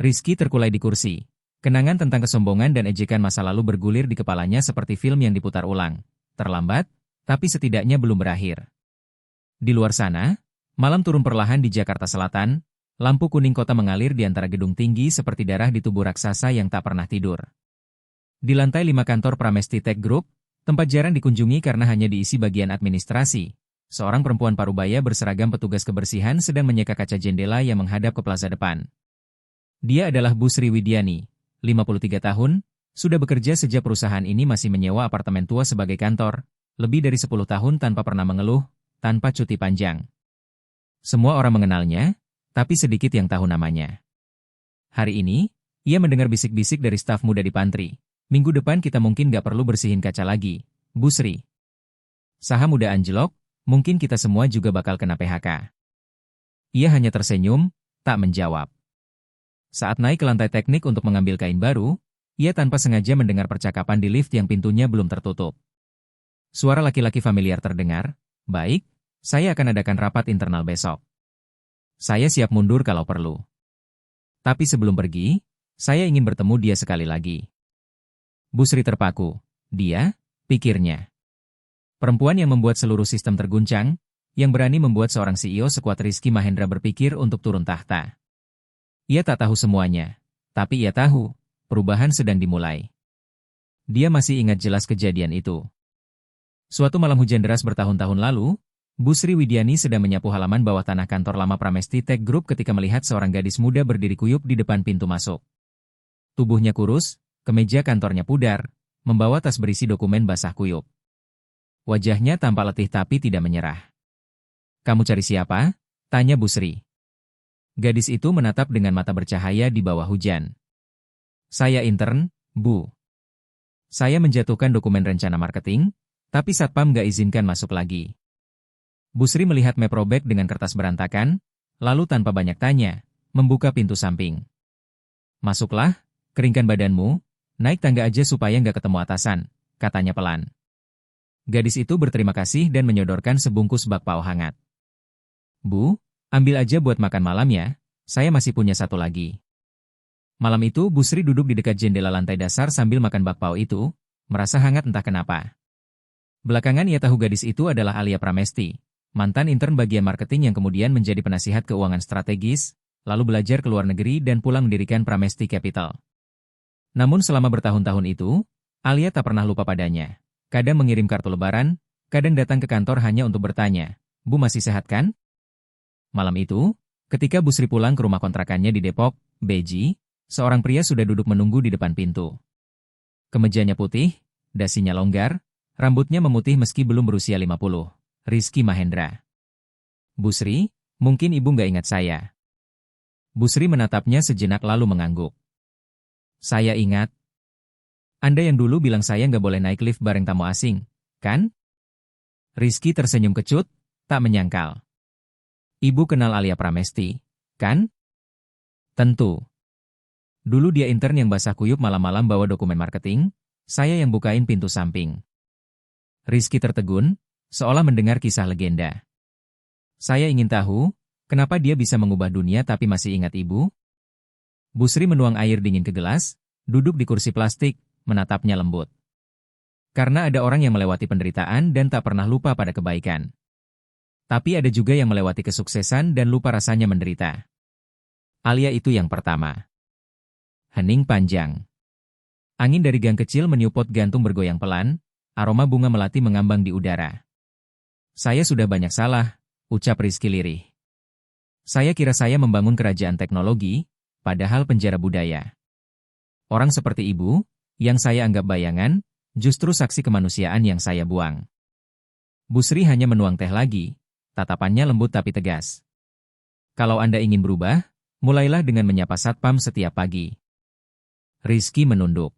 Rizky terkulai di kursi. Kenangan tentang kesombongan dan ejekan masa lalu bergulir di kepalanya seperti film yang diputar ulang. Terlambat, tapi setidaknya belum berakhir. Di luar sana, malam turun perlahan di Jakarta Selatan, lampu kuning kota mengalir di antara gedung tinggi seperti darah di tubuh raksasa yang tak pernah tidur. Di lantai 5 kantor Pramesti Tech Group, tempat jarang dikunjungi karena hanya diisi bagian administrasi, seorang perempuan parubaya berseragam petugas kebersihan sedang menyeka kaca jendela yang menghadap ke plaza depan. Dia adalah Bu Sri Widiani, 53 tahun, sudah bekerja sejak perusahaan ini masih menyewa apartemen tua sebagai kantor, lebih dari 10 tahun tanpa pernah mengeluh, tanpa cuti panjang. Semua orang mengenalnya, tapi sedikit yang tahu namanya. Hari ini, ia mendengar bisik-bisik dari staf muda di pantry. Minggu depan kita mungkin gak perlu bersihin kaca lagi, Bu Sri. Saham udah anjlok, mungkin kita semua juga bakal kena PHK. Ia hanya tersenyum, tak menjawab. Saat naik ke lantai teknik untuk mengambil kain baru, ia tanpa sengaja mendengar percakapan di lift yang pintunya belum tertutup. Suara laki-laki familiar terdengar. Baik, saya akan adakan rapat internal besok. Saya siap mundur kalau perlu. Tapi sebelum pergi, saya ingin bertemu dia sekali lagi. Bu Sri terpaku. Dia, pikirnya. Perempuan yang membuat seluruh sistem terguncang, yang berani membuat seorang CEO sekuat Rizky Mahendra berpikir untuk turun tahta. Ia tak tahu semuanya, tapi ia tahu, perubahan sedang dimulai. Dia masih ingat jelas kejadian itu. Suatu malam hujan deras bertahun-tahun lalu, Bu Sri Widiani sedang menyapu halaman bawah tanah kantor lama Pramesti Tech Group ketika melihat seorang gadis muda berdiri kuyup di depan pintu masuk. Tubuhnya kurus, kemeja kantornya pudar, membawa tas berisi dokumen basah kuyup. Wajahnya tampak letih tapi tidak menyerah. "Kamu cari siapa?" tanya Bu Sri. Gadis itu menatap dengan mata bercahaya di bawah hujan. "Saya intern, Bu. Saya menjatuhkan dokumen rencana marketing, tapi Satpam gak izinkan masuk lagi." Bu Sri melihat map robek dengan kertas berantakan, lalu tanpa banyak tanya, membuka pintu samping. "Masuklah, keringkan badanmu, naik tangga aja supaya nggak ketemu atasan," katanya pelan. Gadis itu berterima kasih dan menyodorkan sebungkus bakpao hangat. "Bu, ambil aja buat makan malam ya, saya masih punya satu lagi." Malam itu Bu Sri duduk di dekat jendela lantai dasar sambil makan bakpao itu, merasa hangat entah kenapa. Belakangan ia tahu gadis itu adalah Alia Pramesti, mantan intern bagian marketing yang kemudian menjadi penasihat keuangan strategis, lalu belajar ke luar negeri dan pulang mendirikan Pramesti Capital. Namun selama bertahun-tahun itu, Alia tak pernah lupa padanya. Kadang mengirim kartu lebaran, kadang datang ke kantor hanya untuk bertanya, "Bu masih sehat kan?" Malam itu, ketika Bu Sri pulang ke rumah kontrakannya di Depok, Beji, seorang pria sudah duduk menunggu di depan pintu. Kemejanya putih, dasinya longgar, rambutnya memutih meski belum berusia 50. Rizky Mahendra. "Bu Sri, mungkin ibu nggak ingat saya." Bu Sri menatapnya sejenak lalu mengangguk. "Saya ingat. Anda yang dulu bilang saya nggak boleh naik lift bareng tamu asing, kan?" Rizky tersenyum kecut, tak menyangkal. "Ibu kenal Alia Pramesti, kan?" "Tentu. Dulu dia intern yang basah kuyup malam-malam bawa dokumen marketing, saya yang bukain pintu samping." Rizky tertegun, seolah mendengar kisah legenda. "Saya ingin tahu, kenapa dia bisa mengubah dunia tapi masih ingat ibu?" Bu Sri menuang air dingin ke gelas, duduk di kursi plastik, menatapnya lembut. Karena ada orang yang melewati penderitaan dan tak pernah lupa pada kebaikan. Tapi ada juga yang melewati kesuksesan dan lupa rasanya menderita. Alia itu yang pertama. Hening panjang. Angin dari gang kecil meniupot gantung bergoyang pelan, aroma bunga melati mengambang di udara. Saya sudah banyak salah, ucap Rizky lirih. Saya kira saya membangun kerajaan teknologi, padahal penjara budaya. Orang seperti ibu, yang saya anggap bayangan, justru saksi kemanusiaan yang saya buang. Bu Sri hanya menuang teh lagi, tatapannya lembut tapi tegas. Kalau Anda ingin berubah, mulailah dengan menyapa satpam setiap pagi. Rizky menunduk.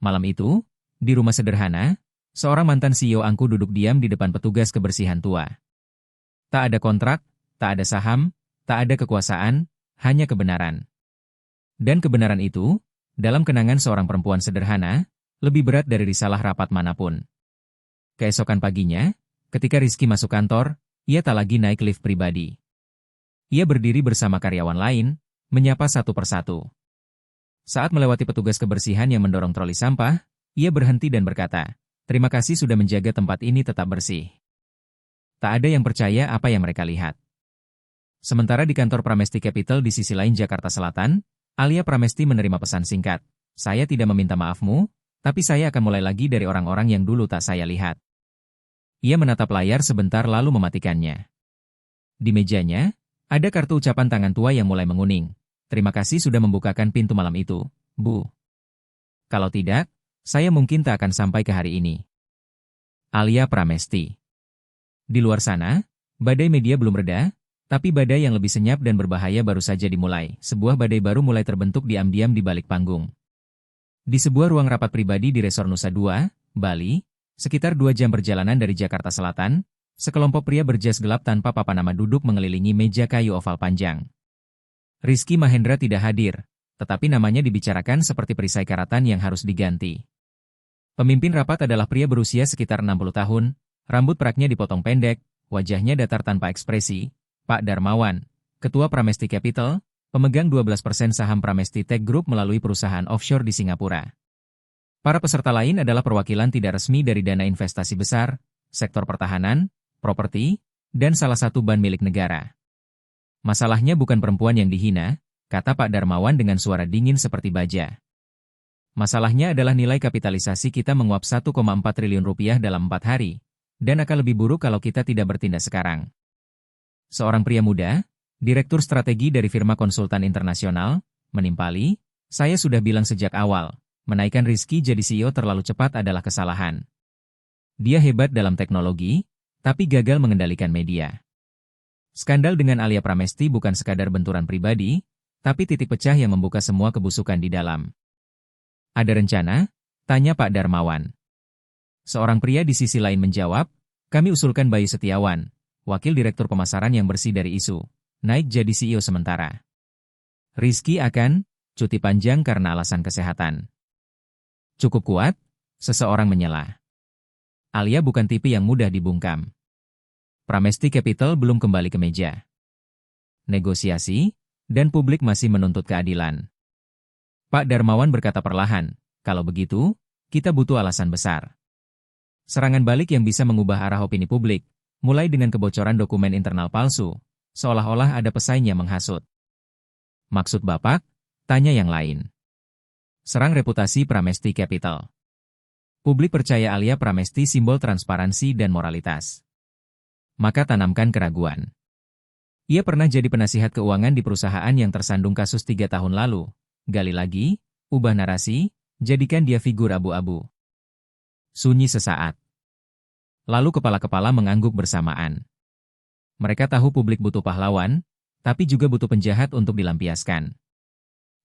Malam itu, di rumah sederhana, seorang mantan CEO angku duduk diam di depan petugas kebersihan tua. Tak ada kontrak, tak ada saham, tak ada kekuasaan, hanya kebenaran. Dan kebenaran itu, dalam kenangan seorang perempuan sederhana, lebih berat dari risalah rapat manapun. Keesokan paginya, ketika Rizky masuk kantor, ia tak lagi naik lift pribadi. Ia berdiri bersama karyawan lain, menyapa satu persatu. Saat melewati petugas kebersihan yang mendorong troli sampah, ia berhenti dan berkata, "Terima kasih sudah menjaga tempat ini tetap bersih." Tak ada yang percaya apa yang mereka lihat. Sementara di kantor Pramesti Capital di sisi lain Jakarta Selatan, Alia Pramesti menerima pesan singkat, "Saya tidak meminta maafmu, tapi saya akan mulai lagi dari orang-orang yang dulu tak saya lihat." Ia menatap layar sebentar lalu mematikannya. Di mejanya, ada kartu ucapan tangan tua yang mulai menguning. "Terima kasih sudah membukakan pintu malam itu, Bu. Kalau tidak, saya mungkin tak akan sampai ke hari ini." Alia Pramesti. Di luar sana, badai media belum reda, tapi badai yang lebih senyap dan berbahaya baru saja dimulai. Sebuah badai baru mulai terbentuk diam-diam di balik panggung. Di sebuah ruang rapat pribadi di Resor Nusa Dua, Bali, sekitar 2 jam perjalanan dari Jakarta Selatan, sekelompok pria berjas gelap tanpa papan nama duduk mengelilingi meja kayu oval panjang. Rizky Mahendra tidak hadir, tetapi namanya dibicarakan seperti perisai karatan yang harus diganti. Pemimpin rapat adalah pria berusia sekitar 60 tahun, rambut peraknya dipotong pendek, wajahnya datar tanpa ekspresi, Pak Darmawan, Ketua Pramesti Capital, pemegang 12% saham Pramesti Tech Group melalui perusahaan offshore di Singapura. Para peserta lain adalah perwakilan tidak resmi dari dana investasi besar, sektor pertahanan, properti, dan salah satu bank milik negara. "Masalahnya bukan perempuan yang dihina," kata Pak Darmawan dengan suara dingin seperti baja. "Masalahnya adalah nilai kapitalisasi kita menguap 1,4 triliun rupiah dalam 4 hari, dan akan lebih buruk kalau kita tidak bertindak sekarang." Seorang pria muda, direktur strategi dari firma konsultan internasional, menimpali, "Saya sudah bilang sejak awal, menaikkan Rizky jadi CEO terlalu cepat adalah kesalahan. Dia hebat dalam teknologi, tapi gagal mengendalikan media." Skandal dengan Alia Pramesti bukan sekadar benturan pribadi, tapi titik pecah yang membuka semua kebusukan di dalam. "Ada rencana?" tanya Pak Darmawan. Seorang pria di sisi lain menjawab, "Kami usulkan Bayu Setiawan, wakil direktur pemasaran yang bersih dari isu, naik jadi CEO sementara. Rizky akan cuti panjang karena alasan kesehatan." "Cukup kuat?" seseorang menyela. Alia bukan tipe yang mudah dibungkam. Pramesti Capital belum kembali ke meja negosiasi, dan publik masih menuntut keadilan. Pak Darmawan berkata perlahan, "Kalau begitu, kita butuh alasan besar." Serangan balik yang bisa mengubah arah opini publik, mulai dengan kebocoran dokumen internal palsu, seolah-olah ada pesaing yang menghasut. "Maksud Bapak?" tanya yang lain. "Serang reputasi Pramesti Capital. Publik percaya Alia Pramesti simbol transparansi dan moralitas. Maka tanamkan keraguan. Ia pernah jadi penasihat keuangan di perusahaan yang tersandung kasus 3 tahun lalu. Gali lagi, ubah narasi, jadikan dia figur abu-abu." Sunyi sesaat. Lalu kepala-kepala mengangguk bersamaan. Mereka tahu publik butuh pahlawan, tapi juga butuh penjahat untuk dilampiaskan.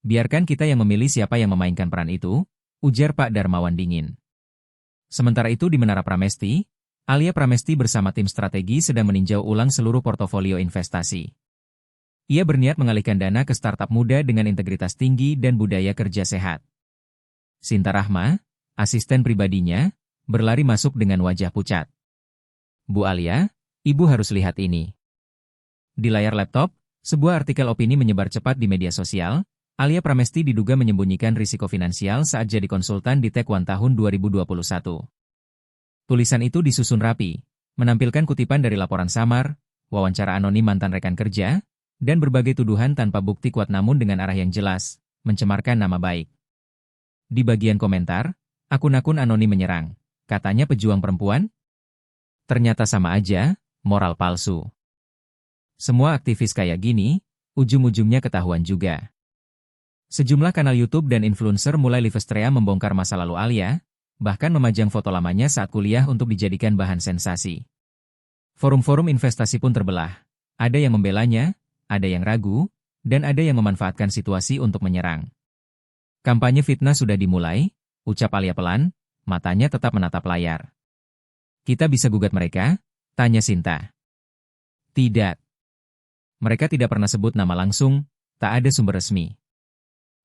"Biarkan kita yang memilih siapa yang memainkan peran itu," ujar Pak Darmawan dingin. Sementara itu di Menara Pramesti, Alia Pramesti bersama tim strategi sedang meninjau ulang seluruh portofolio investasi. Ia berniat mengalihkan dana ke startup muda dengan integritas tinggi dan budaya kerja sehat. Sinta Rahma, asisten pribadinya, berlari masuk dengan wajah pucat. "Bu Alia, Ibu harus lihat ini." Di layar laptop, sebuah artikel opini menyebar cepat di media sosial. Alia Pramesti diduga menyembunyikan risiko finansial saat jadi konsultan di Tech One tahun 2021. Tulisan itu disusun rapi, menampilkan kutipan dari laporan samar, wawancara anonim mantan rekan kerja, dan berbagai tuduhan tanpa bukti kuat namun dengan arah yang jelas, mencemarkan nama baik. Di bagian komentar, akun-akun anonim menyerang, katanya pejuang perempuan? Ternyata sama aja, moral palsu. Semua aktivis kayak gini, ujung-ujungnya ketahuan juga. Sejumlah kanal YouTube dan influencer mulai livestream membongkar masa lalu Alia, bahkan memajang foto lamanya saat kuliah untuk dijadikan bahan sensasi. Forum-forum investasi pun terbelah. Ada yang membelanya, ada yang ragu, dan ada yang memanfaatkan situasi untuk menyerang. Kampanye fitnah sudah dimulai, ucap Alia pelan, matanya tetap menatap layar. Kita bisa gugat mereka? Tanya Sinta. Tidak. Mereka tidak pernah sebut nama langsung, tak ada sumber resmi.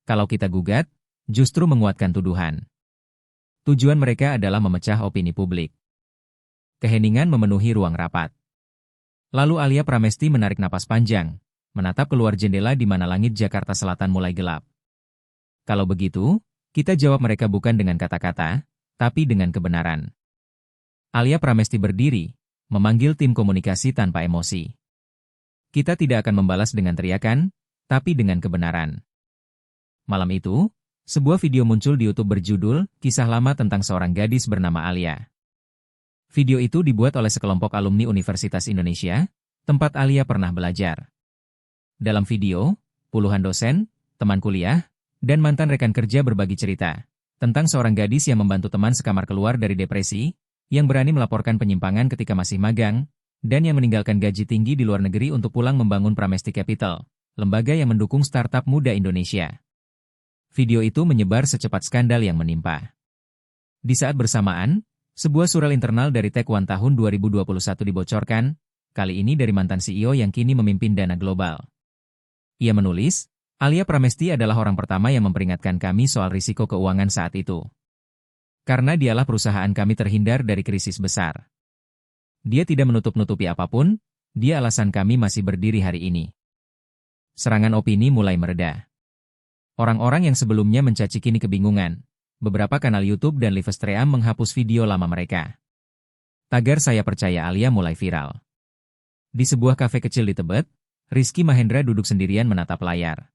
Kalau kita gugat, justru menguatkan tuduhan. Tujuan mereka adalah memecah opini publik. Keheningan memenuhi ruang rapat. Lalu Alia Pramesti menarik napas panjang, menatap keluar jendela di mana langit Jakarta Selatan mulai gelap. Kalau begitu, kita jawab mereka bukan dengan kata-kata, tapi dengan kebenaran. Alia Pramesti berdiri, memanggil tim komunikasi tanpa emosi. Kita tidak akan membalas dengan teriakan, tapi dengan kebenaran. Malam itu, sebuah video muncul di YouTube berjudul Kisah Lama tentang seorang gadis bernama Alia. Video itu dibuat oleh sekelompok alumni Universitas Indonesia, tempat Alia pernah belajar. Dalam video, puluhan dosen, teman kuliah, dan mantan rekan kerja berbagi cerita tentang seorang gadis yang membantu teman sekamar keluar dari depresi, yang berani melaporkan penyimpangan ketika masih magang, dan yang meninggalkan gaji tinggi di luar negeri untuk pulang membangun Pramesti Capital, lembaga yang mendukung startup muda Indonesia. Video itu menyebar secepat skandal yang menimpa. Di saat bersamaan, sebuah surel internal dari Tech One tahun 2021 dibocorkan, kali ini dari mantan CEO yang kini memimpin Dana Global. Ia menulis, Alia Pramesti adalah orang pertama yang memperingatkan kami soal risiko keuangan saat itu. Karena dialah perusahaan kami terhindar dari krisis besar. Dia tidak menutup-nutupi apapun, dia alasan kami masih berdiri hari ini. Serangan opini mulai mereda. Orang-orang yang sebelumnya mencaci kini kebingungan. Beberapa kanal YouTube dan livestream menghapus video lama mereka. Tagar "Saya Percaya Alia" mulai viral. Di sebuah kafe kecil di Tebet, Rizky Mahendra duduk sendirian menatap layar.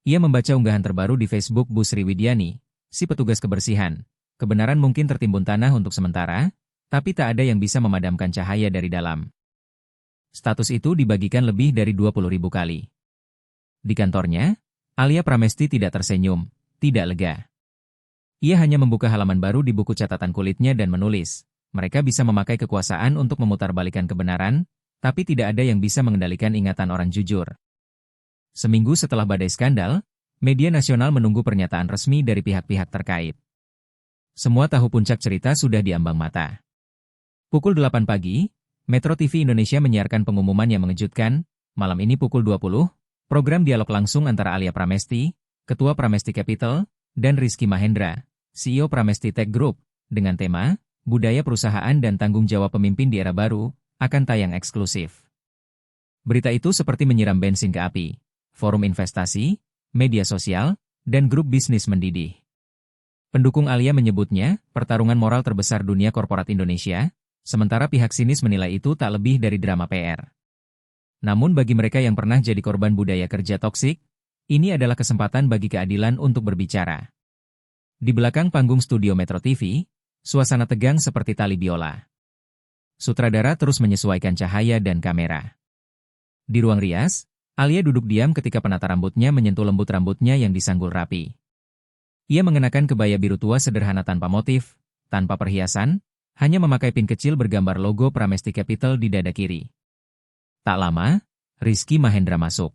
Ia membaca unggahan terbaru di Facebook Bu Sri Widiani, si petugas kebersihan. Kebenaran mungkin tertimbun tanah untuk sementara, tapi tak ada yang bisa memadamkan cahaya dari dalam. Status itu dibagikan lebih dari 20.000 kali. Di kantornya, Alia Pramesti tidak tersenyum, tidak lega. Ia hanya membuka halaman baru di buku catatan kulitnya dan menulis, mereka bisa memakai kekuasaan untuk memutarbalikkan kebenaran, tapi tidak ada yang bisa mengendalikan ingatan orang jujur. Seminggu setelah badai skandal, media nasional menunggu pernyataan resmi dari pihak-pihak terkait. Semua tahu puncak cerita sudah diambang mata. Pukul 8 pagi, Metro TV Indonesia menyiarkan pengumuman yang mengejutkan, malam ini pukul 20, program dialog langsung antara Alia Pramesti, Ketua Pramesti Capital, dan Rizky Mahendra, CEO Pramesti Tech Group, dengan tema, Budaya Perusahaan dan Tanggung Jawab Pemimpin di Era Baru, akan tayang eksklusif. Berita itu seperti menyiram bensin ke api. Forum investasi, media sosial, dan grup bisnis mendidih. Pendukung Alia menyebutnya, pertarungan moral terbesar dunia korporat Indonesia, sementara pihak sinis menilai itu tak lebih dari drama PR. Namun bagi mereka yang pernah jadi korban budaya kerja toksik, ini adalah kesempatan bagi keadilan untuk berbicara. Di belakang panggung studio Metro TV, suasana tegang seperti tali biola. Sutradara terus menyesuaikan cahaya dan kamera. Di ruang rias, Alia duduk diam ketika penata rambutnya menyentuh lembut rambutnya yang disanggul rapi. Ia mengenakan kebaya biru tua sederhana tanpa motif, tanpa perhiasan, hanya memakai pin kecil bergambar logo Pramesti Capital di dada kiri. Tak lama, Rizky Mahendra masuk.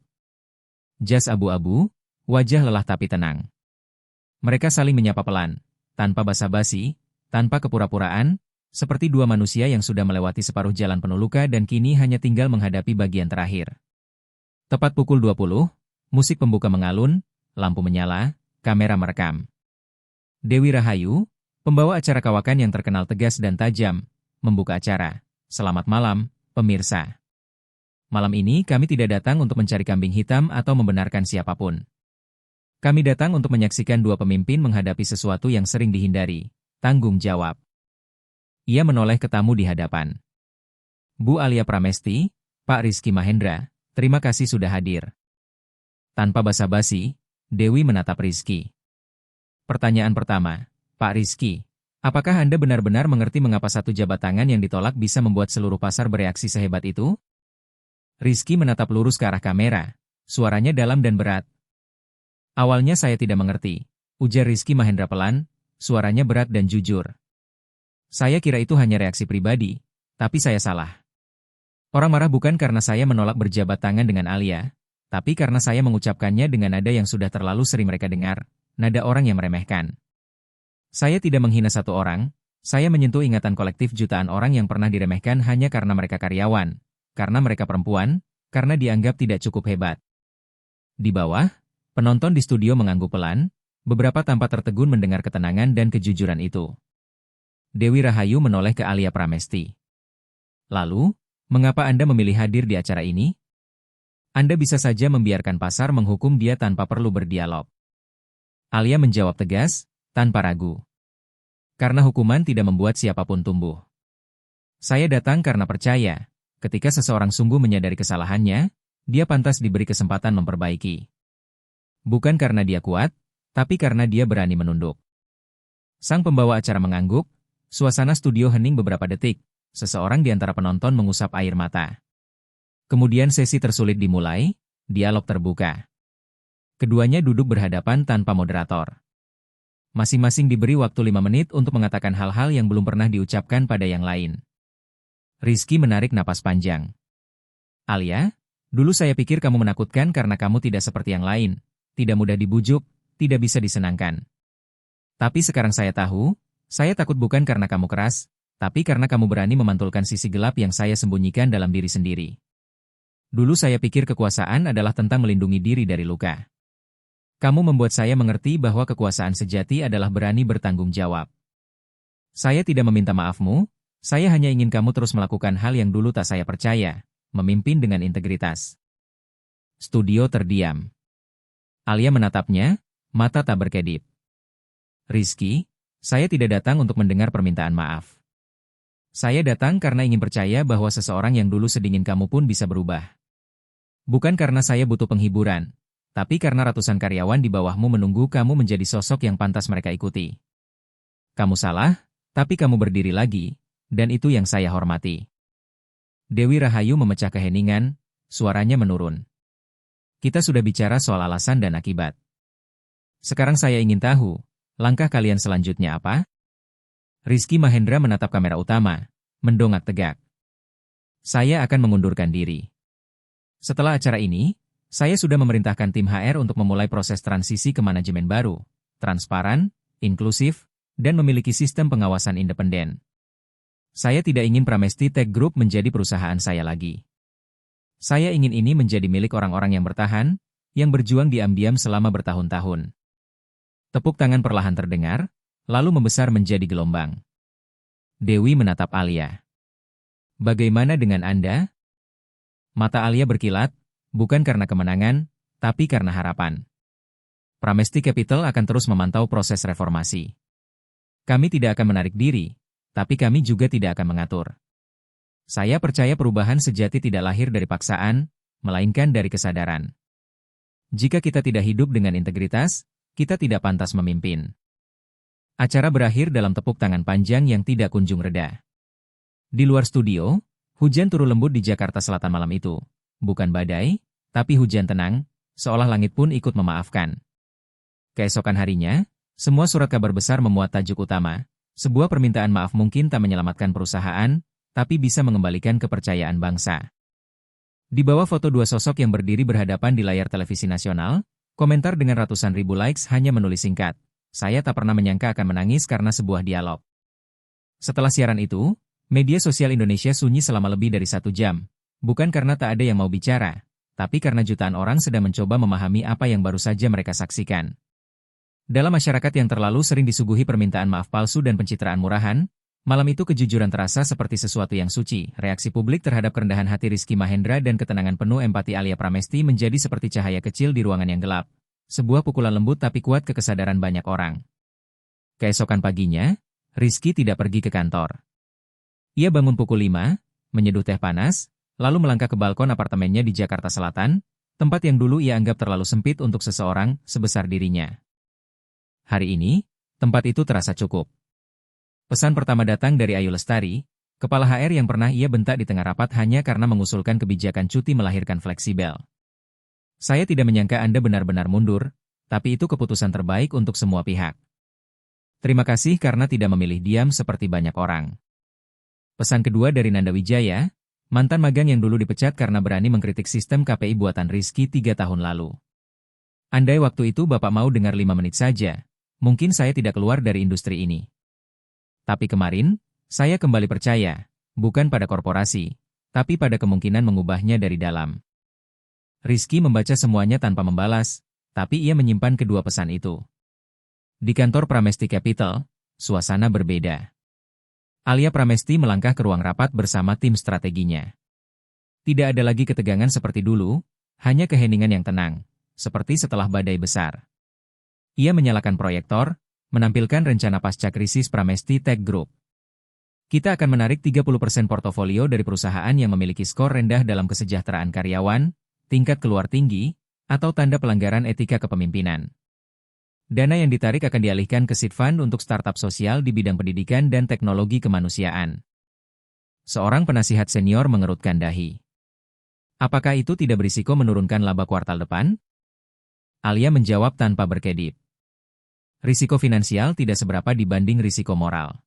Jas abu-abu, wajah lelah tapi tenang. Mereka saling menyapa pelan, tanpa basa-basi, tanpa kepura-puraan, seperti dua manusia yang sudah melewati separuh jalan penuh luka dan kini hanya tinggal menghadapi bagian terakhir. Tepat pukul 20, musik pembuka mengalun, lampu menyala, kamera merekam. Dewi Rahayu, pembawa acara kawakan yang terkenal tegas dan tajam, membuka acara. Selamat malam, pemirsa. Malam ini kami tidak datang untuk mencari kambing hitam atau membenarkan siapapun. Kami datang untuk menyaksikan dua pemimpin menghadapi sesuatu yang sering dihindari, tanggung jawab. Ia menoleh ke tamu di hadapan. Bu Alia Pramesti, Pak Rizky Mahendra, terima kasih sudah hadir. Tanpa basa-basi, Dewi menatap Rizky. Pertanyaan pertama, Pak Rizky, apakah Anda benar-benar mengerti mengapa satu jabat tangan yang ditolak bisa membuat seluruh pasar bereaksi sehebat itu? Rizky menatap lurus ke arah kamera, suaranya dalam dan berat. Awalnya saya tidak mengerti, ujar Rizky Mahendra pelan, suaranya berat dan jujur. Saya kira itu hanya reaksi pribadi, tapi saya salah. Orang marah bukan karena saya menolak berjabat tangan dengan Alia, tapi karena saya mengucapkannya dengan nada yang sudah terlalu sering mereka dengar, nada orang yang meremehkan. Saya tidak menghina satu orang, saya menyentuh ingatan kolektif jutaan orang yang pernah diremehkan hanya karena mereka karyawan, karena mereka perempuan, karena dianggap tidak cukup hebat. Di bawah, penonton di studio mengangguk pelan, beberapa tampak tertegun mendengar ketenangan dan kejujuran itu. Dewi Rahayu menoleh ke Alia Pramesti. Lalu, mengapa Anda memilih hadir di acara ini? Anda bisa saja membiarkan pasar menghukum dia tanpa perlu berdialog. Alia menjawab tegas, tanpa ragu. Karena hukuman tidak membuat siapapun tumbuh. Saya datang karena percaya, ketika seseorang sungguh menyadari kesalahannya, dia pantas diberi kesempatan memperbaiki. Bukan karena dia kuat, tapi karena dia berani menunduk. Sang pembawa acara mengangguk, suasana studio hening beberapa detik, seseorang di antara penonton mengusap air mata. Kemudian sesi tersulit dimulai, dialog terbuka. Keduanya duduk berhadapan tanpa moderator. Masing-masing diberi waktu 5 menit untuk mengatakan hal-hal yang belum pernah diucapkan pada yang lain. Rizky menarik napas panjang. Alia, dulu saya pikir kamu menakutkan karena kamu tidak seperti yang lain. Tidak mudah dibujuk, tidak bisa disenangkan. Tapi sekarang saya tahu, saya takut bukan karena kamu keras, tapi karena kamu berani memantulkan sisi gelap yang saya sembunyikan dalam diri sendiri. Dulu saya pikir kekuasaan adalah tentang melindungi diri dari luka. Kamu membuat saya mengerti bahwa kekuasaan sejati adalah berani bertanggung jawab. Saya tidak meminta maafmu, saya hanya ingin kamu terus melakukan hal yang dulu tak saya percaya, memimpin dengan integritas. Studio terdiam. Alia menatapnya, mata tak berkedip. Rizky, saya tidak datang untuk mendengar permintaan maaf. Saya datang karena ingin percaya bahwa seseorang yang dulu sedingin kamu pun bisa berubah. Bukan karena saya butuh penghiburan, tapi karena ratusan karyawan di bawahmu menunggu kamu menjadi sosok yang pantas mereka ikuti. Kamu salah, tapi kamu berdiri lagi, dan itu yang saya hormati. Dewi Rahayu memecah keheningan, suaranya menurun. Kita sudah bicara soal alasan dan akibat. Sekarang saya ingin tahu, langkah kalian selanjutnya apa? Rizky Mahendra menatap kamera utama, mendongak tegak. Saya akan mengundurkan diri. Setelah acara ini, saya sudah memerintahkan tim HR untuk memulai proses transisi ke manajemen baru, transparan, inklusif, dan memiliki sistem pengawasan independen. Saya tidak ingin Pramesti Tech Group menjadi perusahaan saya lagi. Saya ingin ini menjadi milik orang-orang yang bertahan, yang berjuang diam-diam selama bertahun-tahun. Tepuk tangan perlahan terdengar, lalu membesar menjadi gelombang. Dewi menatap Alia. Bagaimana dengan Anda? Mata Alia berkilat, bukan karena kemenangan, tapi karena harapan. Pramesti Capital akan terus memantau proses reformasi. Kami tidak akan menarik diri, tapi kami juga tidak akan mengatur. Saya percaya perubahan sejati tidak lahir dari paksaan, melainkan dari kesadaran. Jika kita tidak hidup dengan integritas, kita tidak pantas memimpin. Acara berakhir dalam tepuk tangan panjang yang tidak kunjung reda. Di luar studio, hujan turun lembut di Jakarta Selatan malam itu. Bukan badai, tapi hujan tenang, seolah langit pun ikut memaafkan. Keesokan harinya, semua surat kabar besar memuat tajuk utama. Sebuah permintaan maaf mungkin tak menyelamatkan perusahaan, tapi bisa mengembalikan kepercayaan bangsa. Di bawah foto dua sosok yang berdiri berhadapan di layar televisi nasional, komentar dengan ratusan ribu likes hanya menulis singkat. Saya tak pernah menyangka akan menangis karena sebuah dialog. Setelah siaran itu, media sosial Indonesia sunyi selama lebih dari 1 jam. Bukan karena tak ada yang mau bicara, tapi karena jutaan orang sedang mencoba memahami apa yang baru saja mereka saksikan. Dalam masyarakat yang terlalu sering disuguhi permintaan maaf palsu dan pencitraan murahan, malam itu kejujuran terasa seperti sesuatu yang suci. Reaksi publik terhadap kerendahan hati Rizky Mahendra dan ketenangan penuh empati Alia Pramesti menjadi seperti cahaya kecil di ruangan yang gelap. Sebuah pukulan lembut tapi kuat ke kesadaran banyak orang. Keesokan paginya, Rizky tidak pergi ke kantor. Ia bangun pukul 5, menyeduh teh panas, lalu melangkah ke balkon apartemennya di Jakarta Selatan, tempat yang dulu ia anggap terlalu sempit untuk seseorang sebesar dirinya. Hari ini, tempat itu terasa cukup. Pesan pertama datang dari Ayu Lestari, kepala HR yang pernah ia bentak di tengah rapat hanya karena mengusulkan kebijakan cuti melahirkan fleksibel. Saya tidak menyangka Anda benar-benar mundur, tapi itu keputusan terbaik untuk semua pihak. Terima kasih karena tidak memilih diam seperti banyak orang. Pesan kedua dari Nanda Wijaya, mantan magang yang dulu dipecat karena berani mengkritik sistem KPI buatan Rizky 3 tahun lalu. Andai waktu itu Bapak mau dengar 5 menit saja, mungkin saya tidak keluar dari industri ini. Tapi kemarin, saya kembali percaya, bukan pada korporasi, tapi pada kemungkinan mengubahnya dari dalam. Rizky membaca semuanya tanpa membalas, tapi ia menyimpan kedua pesan itu. Di kantor Pramesti Capital, suasana berbeda. Alia Pramesti melangkah ke ruang rapat bersama tim strateginya. Tidak ada lagi ketegangan seperti dulu, hanya keheningan yang tenang, seperti setelah badai besar. Ia menyalakan proyektor, menampilkan rencana pasca krisis Pramesti Tech Group. Kita akan menarik 30% portofolio dari perusahaan yang memiliki skor rendah dalam kesejahteraan karyawan, tingkat keluar tinggi, atau tanda pelanggaran etika kepemimpinan. Dana yang ditarik akan dialihkan ke seed fund untuk startup sosial di bidang pendidikan dan teknologi kemanusiaan. Seorang penasihat senior mengerutkan dahi. Apakah itu tidak berisiko menurunkan laba kuartal depan? Alia menjawab tanpa berkedip. Risiko finansial tidak seberapa dibanding risiko moral.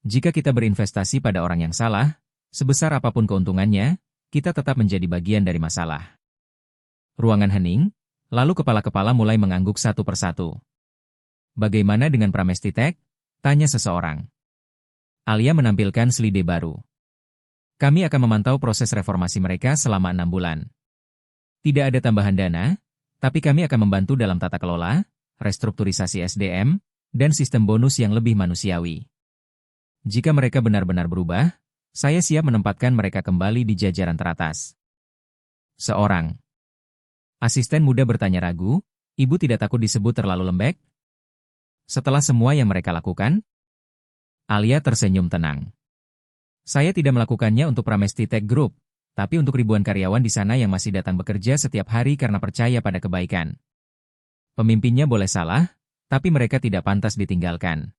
Jika kita berinvestasi pada orang yang salah, sebesar apapun keuntungannya, kita tetap menjadi bagian dari masalah. Ruangan hening. Lalu kepala-kepala mulai mengangguk satu persatu. Bagaimana dengan Pramesti Tech? Tanya seseorang. Alia menampilkan slide baru. Kami akan memantau proses reformasi mereka selama 6 bulan. Tidak ada tambahan dana, tapi kami akan membantu dalam tata kelola, restrukturisasi SDM, dan sistem bonus yang lebih manusiawi. Jika mereka benar-benar berubah, saya siap menempatkan mereka kembali di jajaran teratas. Seorang asisten muda bertanya ragu, ibu tidak takut disebut terlalu lembek? Setelah semua yang mereka lakukan? Alia tersenyum tenang. Saya tidak melakukannya untuk Pramesti Tech Group, tapi untuk ribuan karyawan di sana yang masih datang bekerja setiap hari karena percaya pada kebaikan. Pemimpinnya boleh salah, tapi mereka tidak pantas ditinggalkan.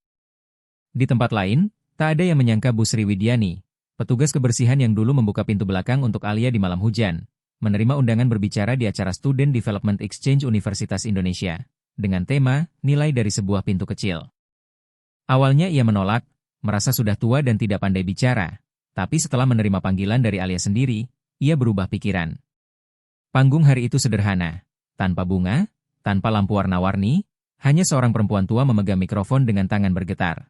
Di tempat lain, tak ada yang menyangka Bu Sri Widiani, petugas kebersihan yang dulu membuka pintu belakang untuk Alia di malam hujan, menerima undangan berbicara di acara Student Development Exchange Universitas Indonesia, dengan tema, nilai dari sebuah pintu kecil. Awalnya ia menolak, merasa sudah tua dan tidak pandai bicara, tapi setelah menerima panggilan dari Alia sendiri, ia berubah pikiran. Panggung hari itu sederhana, tanpa bunga, tanpa lampu warna-warni, hanya seorang perempuan tua memegang mikrofon dengan tangan bergetar.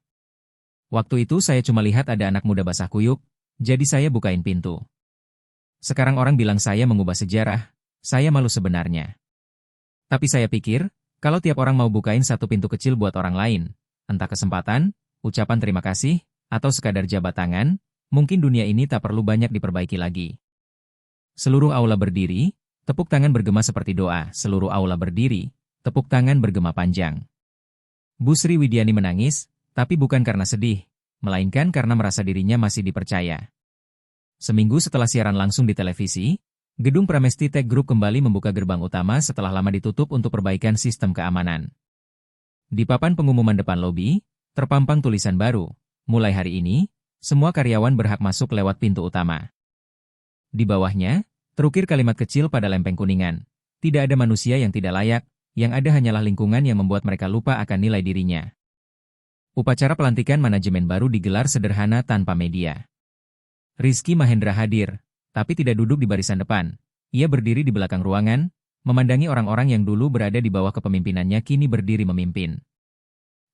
Waktu itu saya cuma lihat ada anak muda basah kuyup, jadi saya bukain pintu. Sekarang orang bilang saya mengubah sejarah, saya malu sebenarnya. Tapi saya pikir, kalau tiap orang mau bukain satu pintu kecil buat orang lain, entah kesempatan, ucapan terima kasih, atau sekadar jabat tangan, mungkin dunia ini tak perlu banyak diperbaiki lagi. Seluruh aula berdiri, tepuk tangan bergema seperti doa, seluruh aula berdiri, tepuk tangan bergema panjang. Bu Sri Widiani menangis, tapi bukan karena sedih, melainkan karena merasa dirinya masih dipercaya. Seminggu setelah siaran langsung di televisi, gedung Pramesti Tech Group kembali membuka gerbang utama setelah lama ditutup untuk perbaikan sistem keamanan. Di papan pengumuman depan lobi, terpampang tulisan baru, mulai hari ini, semua karyawan berhak masuk lewat pintu utama. Di bawahnya, terukir kalimat kecil pada lempeng kuningan, tidak ada manusia yang tidak layak, yang ada hanyalah lingkungan yang membuat mereka lupa akan nilai dirinya. Upacara pelantikan manajemen baru digelar sederhana tanpa media. Rizky Mahendra hadir, tapi tidak duduk di barisan depan. Ia berdiri di belakang ruangan, memandangi orang-orang yang dulu berada di bawah kepemimpinannya kini berdiri memimpin.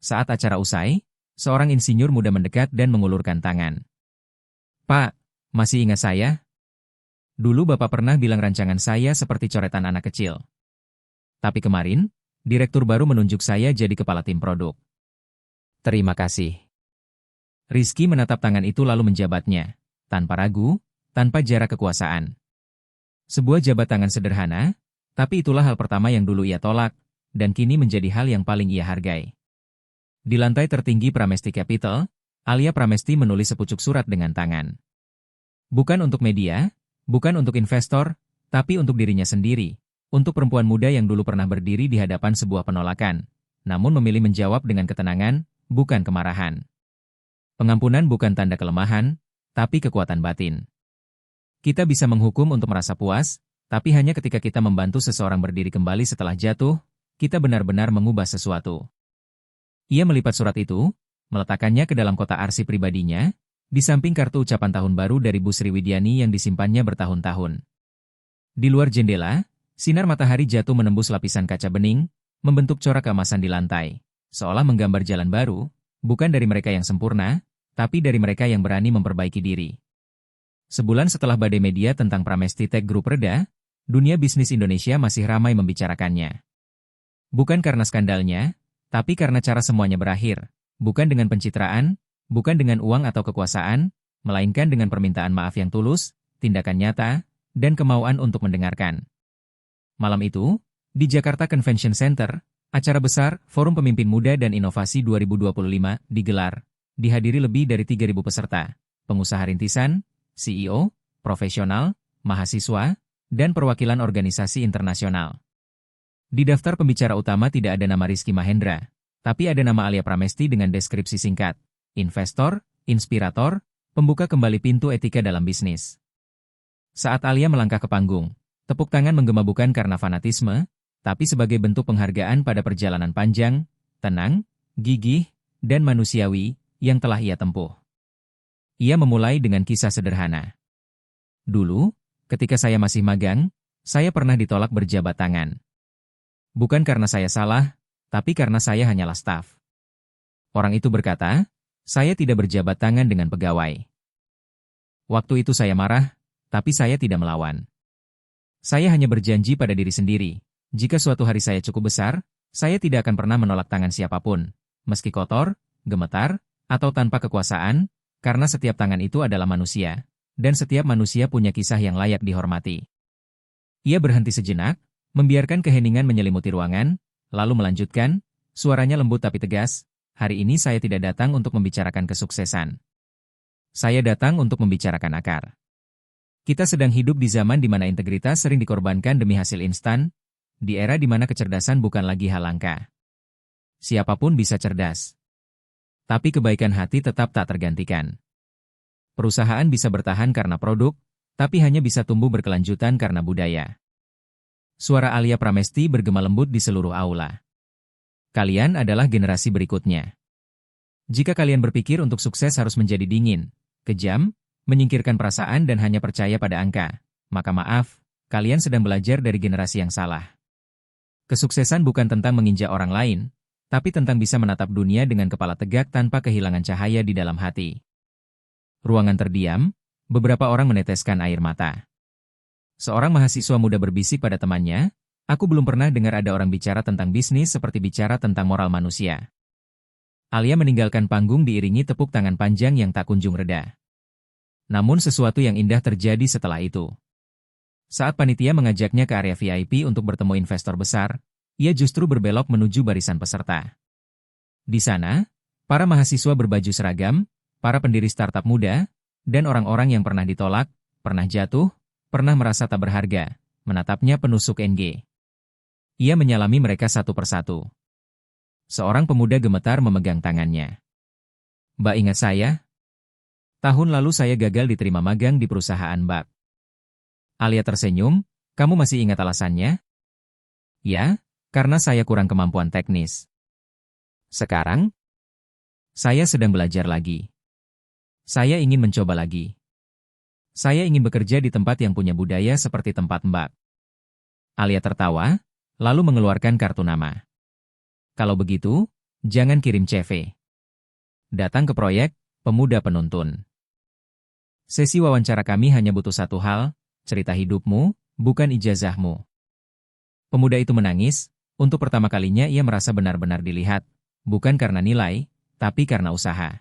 Saat acara usai, seorang insinyur muda mendekat dan mengulurkan tangan. Pak, masih ingat saya? Dulu Bapak pernah bilang rancangan saya seperti coretan anak kecil. Tapi kemarin, direktur baru menunjuk saya jadi kepala tim produk. Terima kasih. Rizky menatap tangan itu lalu menjabatnya. Tanpa ragu, tanpa jarak kekuasaan. Sebuah jabat tangan sederhana, tapi itulah hal pertama yang dulu ia tolak, dan kini menjadi hal yang paling ia hargai. Di lantai tertinggi Pramesti Capital, Alia Pramesti menulis sepucuk surat dengan tangan. Bukan untuk media, bukan untuk investor, tapi untuk dirinya sendiri, untuk perempuan muda yang dulu pernah berdiri di hadapan sebuah penolakan, namun memilih menjawab dengan ketenangan, bukan kemarahan. Pengampunan bukan tanda kelemahan, tapi kekuatan batin. Kita bisa menghukum untuk merasa puas, tapi hanya ketika kita membantu seseorang berdiri kembali setelah jatuh, kita benar-benar mengubah sesuatu. Ia melipat surat itu, meletakkannya ke dalam kotak arsip pribadinya, di samping kartu ucapan tahun baru dari Bu Sriwidiani yang disimpannya bertahun-tahun. Di luar jendela, sinar matahari jatuh menembus lapisan kaca bening, membentuk corak keemasan di lantai, seolah menggambar jalan baru, bukan dari mereka yang sempurna, tapi dari mereka yang berani memperbaiki diri. Sebulan setelah badai media tentang Pramesti Tech Group reda, dunia bisnis Indonesia masih ramai membicarakannya. Bukan karena skandalnya, tapi karena cara semuanya berakhir, bukan dengan pencitraan, bukan dengan uang atau kekuasaan, melainkan dengan permintaan maaf yang tulus, tindakan nyata, dan kemauan untuk mendengarkan. Malam itu, di Jakarta Convention Center, acara besar Forum Pemimpin Muda dan Inovasi 2025 digelar, dihadiri lebih dari 3.000 peserta, pengusaha rintisan, CEO, profesional, mahasiswa, dan perwakilan organisasi internasional. Di daftar pembicara utama tidak ada nama Rizky Mahendra, tapi ada nama Alia Pramesti dengan deskripsi singkat, investor, inspirator, pembuka kembali pintu etika dalam bisnis. Saat Alia melangkah ke panggung, tepuk tangan menggema bukan karena fanatisme, tapi sebagai bentuk penghargaan pada perjalanan panjang, tenang, gigih, dan manusiawi yang telah ia tempuh. Ia memulai dengan kisah sederhana. Dulu, ketika saya masih magang, saya pernah ditolak berjabat tangan. Bukan karena saya salah, tapi karena saya hanyalah staf. Orang itu berkata, saya tidak berjabat tangan dengan pegawai. Waktu itu saya marah, tapi saya tidak melawan. Saya hanya berjanji pada diri sendiri, jika suatu hari saya cukup besar, saya tidak akan pernah menolak tangan siapapun, meski kotor, gemetar, atau tanpa kekuasaan, karena setiap tangan itu adalah manusia, dan setiap manusia punya kisah yang layak dihormati. Ia berhenti sejenak, membiarkan keheningan menyelimuti ruangan, lalu melanjutkan, suaranya lembut tapi tegas, hari ini saya tidak datang untuk membicarakan kesuksesan. Saya datang untuk membicarakan akar. Kita sedang hidup di zaman di mana integritas sering dikorbankan demi hasil instan, di era di mana kecerdasan bukan lagi hal langka. Siapapun bisa cerdas. Tapi kebaikan hati tetap tak tergantikan. Perusahaan bisa bertahan karena produk, tapi hanya bisa tumbuh berkelanjutan karena budaya. Suara Alia Pramesti bergema lembut di seluruh aula. Kalian adalah generasi berikutnya. Jika kalian berpikir untuk sukses harus menjadi dingin, kejam, menyingkirkan perasaan dan hanya percaya pada angka, maka maaf, kalian sedang belajar dari generasi yang salah. Kesuksesan bukan tentang menginjak orang lain, tapi tentang bisa menatap dunia dengan kepala tegak tanpa kehilangan cahaya di dalam hati. Ruangan terdiam, beberapa orang meneteskan air mata. Seorang mahasiswa muda berbisik pada temannya, aku belum pernah dengar ada orang bicara tentang bisnis seperti bicara tentang moral manusia. Alia meninggalkan panggung diiringi tepuk tangan panjang yang tak kunjung reda. Namun sesuatu yang indah terjadi setelah itu. Saat panitia mengajaknya ke area VIP untuk bertemu investor besar, ia justru berbelok menuju barisan peserta. Di sana, para mahasiswa berbaju seragam, para pendiri startup muda, dan orang-orang yang pernah ditolak, pernah jatuh, pernah merasa tak berharga, menatapnya penusuk NG. Ia menyalami mereka satu persatu. Seorang pemuda gemetar memegang tangannya. Mbak, ingat saya? Tahun lalu saya gagal diterima magang di perusahaan Mbak. Alia tersenyum, kamu masih ingat alasannya? Ya, karena saya kurang kemampuan teknis. Sekarang, saya sedang belajar lagi. Saya ingin mencoba lagi. Saya ingin bekerja di tempat yang punya budaya seperti tempat Mbak. Alia tertawa, lalu mengeluarkan kartu nama. Kalau begitu, jangan kirim CV. Datang ke proyek, pemuda penuntun. Sesi wawancara kami hanya butuh satu hal, cerita hidupmu, bukan ijazahmu. Pemuda itu menangis. Untuk pertama kalinya ia merasa benar-benar dilihat, bukan karena nilai, tapi karena usaha.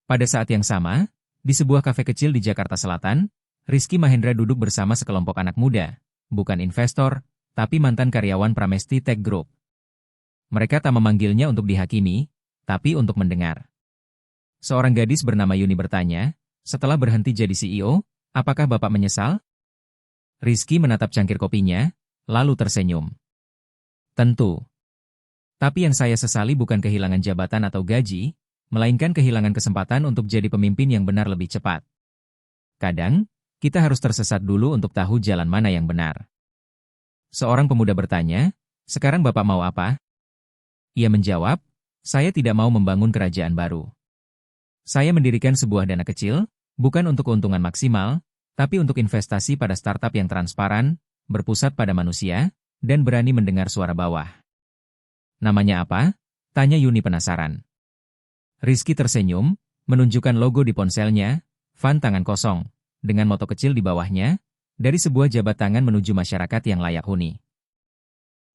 Pada saat yang sama, di sebuah kafe kecil di Jakarta Selatan, Rizky Mahendra duduk bersama sekelompok anak muda, bukan investor, tapi mantan karyawan Pramesti Tech Group. Mereka tak memanggilnya untuk dihakimi, tapi untuk mendengar. Seorang gadis bernama Yuni bertanya, setelah berhenti jadi CEO, apakah Bapak menyesal? Rizky menatap cangkir kopinya, lalu tersenyum. Tentu. Tapi yang saya sesali bukan kehilangan jabatan atau gaji, melainkan kehilangan kesempatan untuk jadi pemimpin yang benar lebih cepat. Kadang, kita harus tersesat dulu untuk tahu jalan mana yang benar. Seorang pemuda bertanya, sekarang Bapak mau apa? Ia menjawab, saya tidak mau membangun kerajaan baru. Saya mendirikan sebuah dana kecil, bukan untuk keuntungan maksimal, tapi untuk investasi pada startup yang transparan, berpusat pada manusia, dan berani mendengar suara bawah. Namanya apa? Tanya Yuni penasaran. Rizky tersenyum, menunjukkan logo di ponselnya, Van tangan kosong, dengan moto kecil di bawahnya, dari sebuah jabat tangan menuju masyarakat yang layak huni.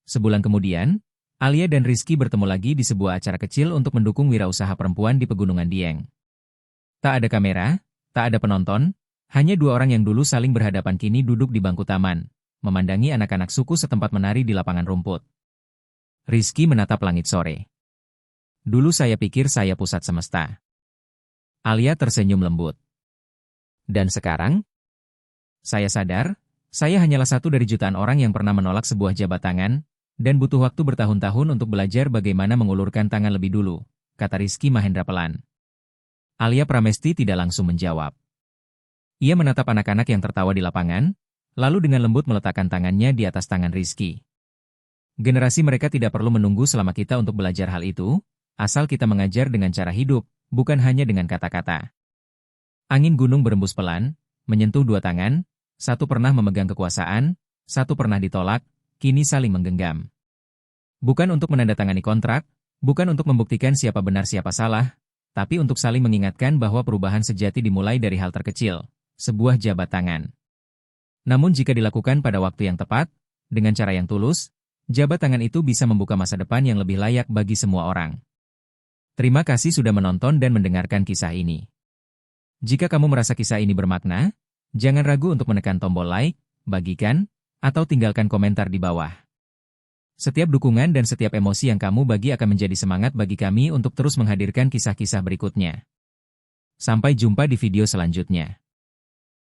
Sebulan kemudian, Alia dan Rizky bertemu lagi di sebuah acara kecil untuk mendukung wirausaha perempuan di Pegunungan Dieng. Tak ada kamera, tak ada penonton, hanya dua orang yang dulu saling berhadapan kini duduk di bangku taman, memandangi anak-anak suku setempat menari di lapangan rumput. Rizky menatap langit sore. Dulu saya pikir saya pusat semesta. Alia tersenyum lembut. Dan sekarang? Saya sadar, saya hanyalah satu dari jutaan orang yang pernah menolak sebuah jabat tangan, dan butuh waktu bertahun-tahun untuk belajar bagaimana mengulurkan tangan lebih dulu, kata Rizky Mahendra pelan. Alia Pramesti tidak langsung menjawab. Ia menatap anak-anak yang tertawa di lapangan, lalu dengan lembut meletakkan tangannya di atas tangan Rizky. Generasi mereka tidak perlu menunggu selama kita untuk belajar hal itu, asal kita mengajar dengan cara hidup, bukan hanya dengan kata-kata. Angin gunung berembus pelan, menyentuh dua tangan, satu pernah memegang kekuasaan, satu pernah ditolak, kini saling menggenggam. Bukan untuk menandatangani kontrak, bukan untuk membuktikan siapa benar siapa salah, tapi untuk saling mengingatkan bahwa perubahan sejati dimulai dari hal terkecil, sebuah jabat tangan. Namun jika dilakukan pada waktu yang tepat, dengan cara yang tulus, jabat tangan itu bisa membuka masa depan yang lebih layak bagi semua orang. Terima kasih sudah menonton dan mendengarkan kisah ini. Jika kamu merasa kisah ini bermakna, jangan ragu untuk menekan tombol like, bagikan, atau tinggalkan komentar di bawah. Setiap dukungan dan setiap emosi yang kamu bagi akan menjadi semangat bagi kami untuk terus menghadirkan kisah-kisah berikutnya. Sampai jumpa di video selanjutnya.